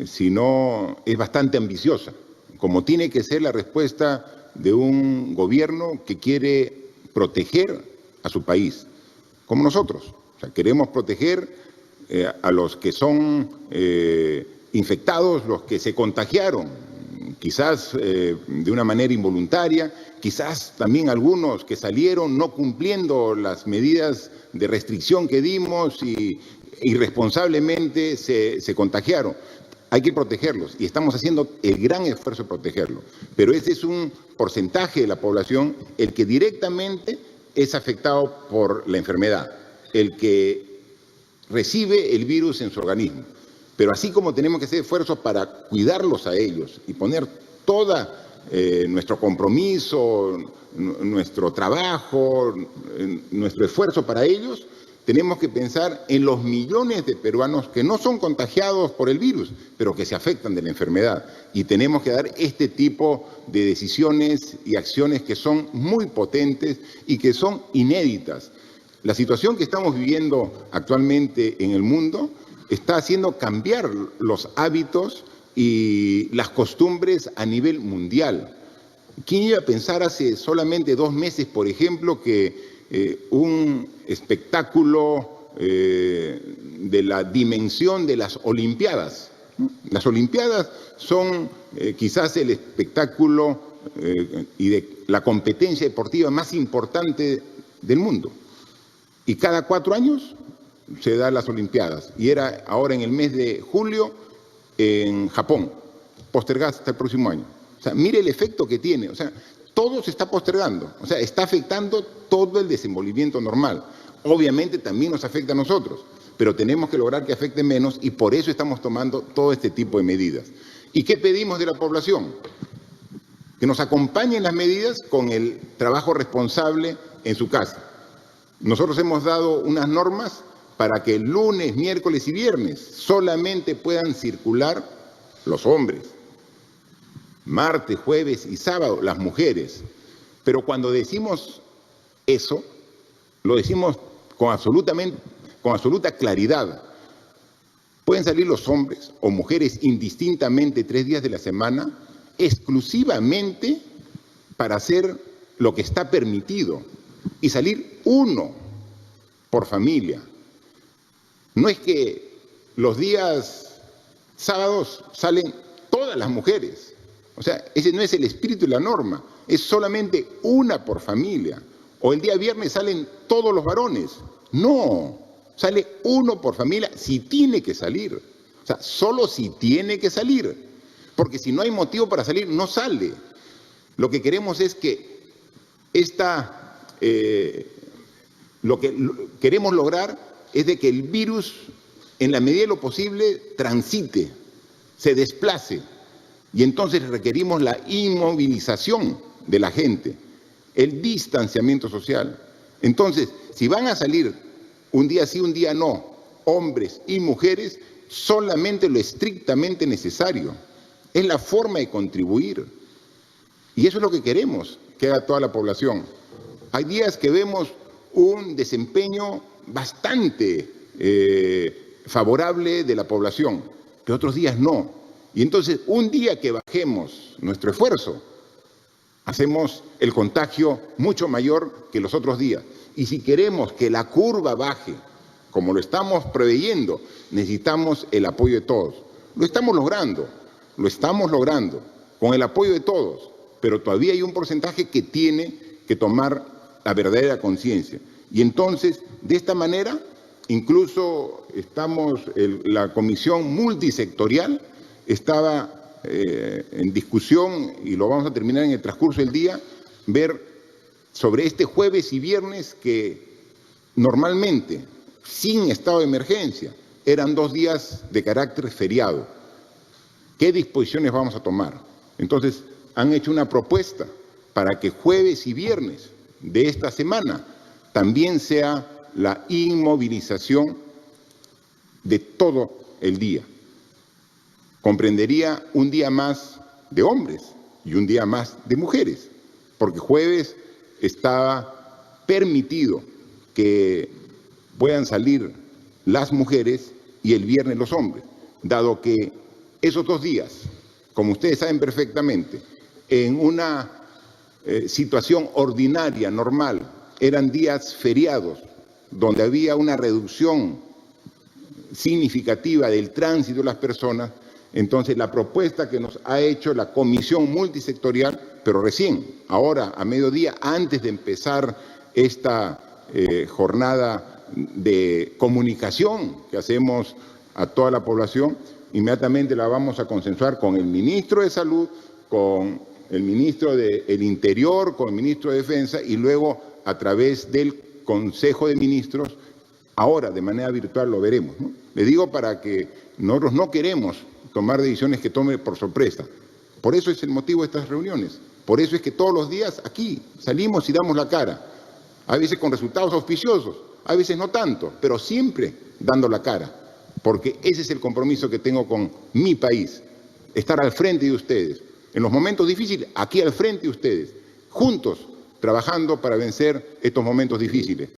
Speaker 1: sino es bastante ambiciosa, como tiene que ser la respuesta de un gobierno que quiere proteger a su país, como nosotros. O sea, queremos proteger a los que son infectados, los que se contagiaron, quizás de una manera involuntaria, quizás también algunos que salieron no cumpliendo las medidas de restricción que dimos y irresponsablemente se contagiaron. Hay que protegerlos y estamos haciendo el gran esfuerzo de protegerlos. Pero ese es un porcentaje de la población el que directamente es afectado por la enfermedad, el que recibe el virus en su organismo. Pero así como tenemos que hacer esfuerzos para cuidarlos a ellos y poner todo nuestro compromiso, nuestro trabajo, nuestro esfuerzo para ellos, tenemos que pensar en los millones de peruanos que no son contagiados por el virus, pero que se afectan de la enfermedad. Y tenemos que dar este tipo de decisiones y acciones que son muy potentes y que son inéditas. La situación que estamos viviendo actualmente en el mundo está haciendo cambiar los hábitos y las costumbres a nivel mundial. ¿Quién iba a pensar hace solamente 2 meses, por ejemplo, que un espectáculo de la dimensión de las Olimpiadas? Las Olimpiadas son quizás el espectáculo y de la competencia deportiva más importante del mundo. Y cada 4 años se dan las Olimpiadas. Y era ahora en el mes de julio en Japón, postergadas hasta el próximo año. O sea, mire el efecto que tiene. O sea, todo se está postergando. O sea, está afectando todo el desenvolvimiento normal. Obviamente también nos afecta a nosotros, pero tenemos que lograr que afecte menos y por eso estamos tomando todo este tipo de medidas. ¿Y qué pedimos de la población? Que nos acompañen las medidas con el trabajo responsable en su casa. Nosotros hemos dado unas normas para que el lunes, miércoles y viernes solamente puedan circular los hombres. Martes, jueves y sábado las mujeres. Pero cuando decimos eso, lo decimos con absoluta claridad. Pueden salir los hombres o mujeres indistintamente 3 días de la semana exclusivamente para hacer lo que está permitido y salir uno por familia. No es que los días sábados salen todas las mujeres. O sea, ese no es el espíritu de la norma, es solamente una por familia. O el día viernes salen todos los varones. No, sale uno por familia si tiene que salir. O sea, solo si tiene que salir. Porque si no hay motivo para salir, no sale. Lo que queremos es que lo que queremos lograr es de que el virus, en la medida de lo posible, transite, se desplace. Y entonces requerimos la inmovilización de la gente, el distanciamiento social. Entonces, si van a salir un día sí, un día no, hombres y mujeres, solamente lo estrictamente necesario. Es la forma de contribuir. Y eso es lo que queremos que haga toda la población. Hay días que vemos un desempeño bastante favorable de la población, pero otros días no. Y entonces, un día que bajemos nuestro esfuerzo, hacemos el contagio mucho mayor que los otros días. Y si queremos que la curva baje, como lo estamos preveyendo, necesitamos el apoyo de todos. Lo estamos logrando con el apoyo de todos, pero todavía hay un porcentaje que tiene que tomar la verdadera conciencia. Y entonces, de esta manera, incluso la comisión multisectorial estaba en discusión, y lo vamos a terminar en el transcurso del día, ver sobre este jueves y viernes que normalmente, sin estado de emergencia, eran 2 días de carácter feriado. ¿Qué disposiciones vamos a tomar? Entonces, han hecho una propuesta para que jueves y viernes de esta semana también sea la inmovilización de todo el día. Comprendería un día más de hombres y un día más de mujeres, porque jueves estaba permitido que puedan salir las mujeres y el viernes los hombres, dado que esos 2 días, como ustedes saben perfectamente, en una situación ordinaria, normal, eran días feriados, donde había una reducción significativa del tránsito de las personas. Entonces, la propuesta que nos ha hecho la comisión multisectorial, pero recién, ahora a mediodía, antes de empezar esta jornada de comunicación que hacemos a toda la población, inmediatamente la vamos a consensuar con el ministro de Salud, con el ministro del Interior, con el ministro de Defensa y luego a través del Consejo de Ministros. Ahora, de manera virtual, lo veremos, ¿no? Le digo para que nosotros no queremos tomar decisiones que tome por sorpresa. Por eso es el motivo de estas reuniones. Por eso es que todos los días aquí salimos y damos la cara. A veces con resultados auspiciosos, a veces no tanto, pero siempre dando la cara, porque ese es el compromiso que tengo con mi país, estar al frente de ustedes, en los momentos difíciles, aquí al frente de ustedes, juntos, trabajando para vencer estos momentos difíciles.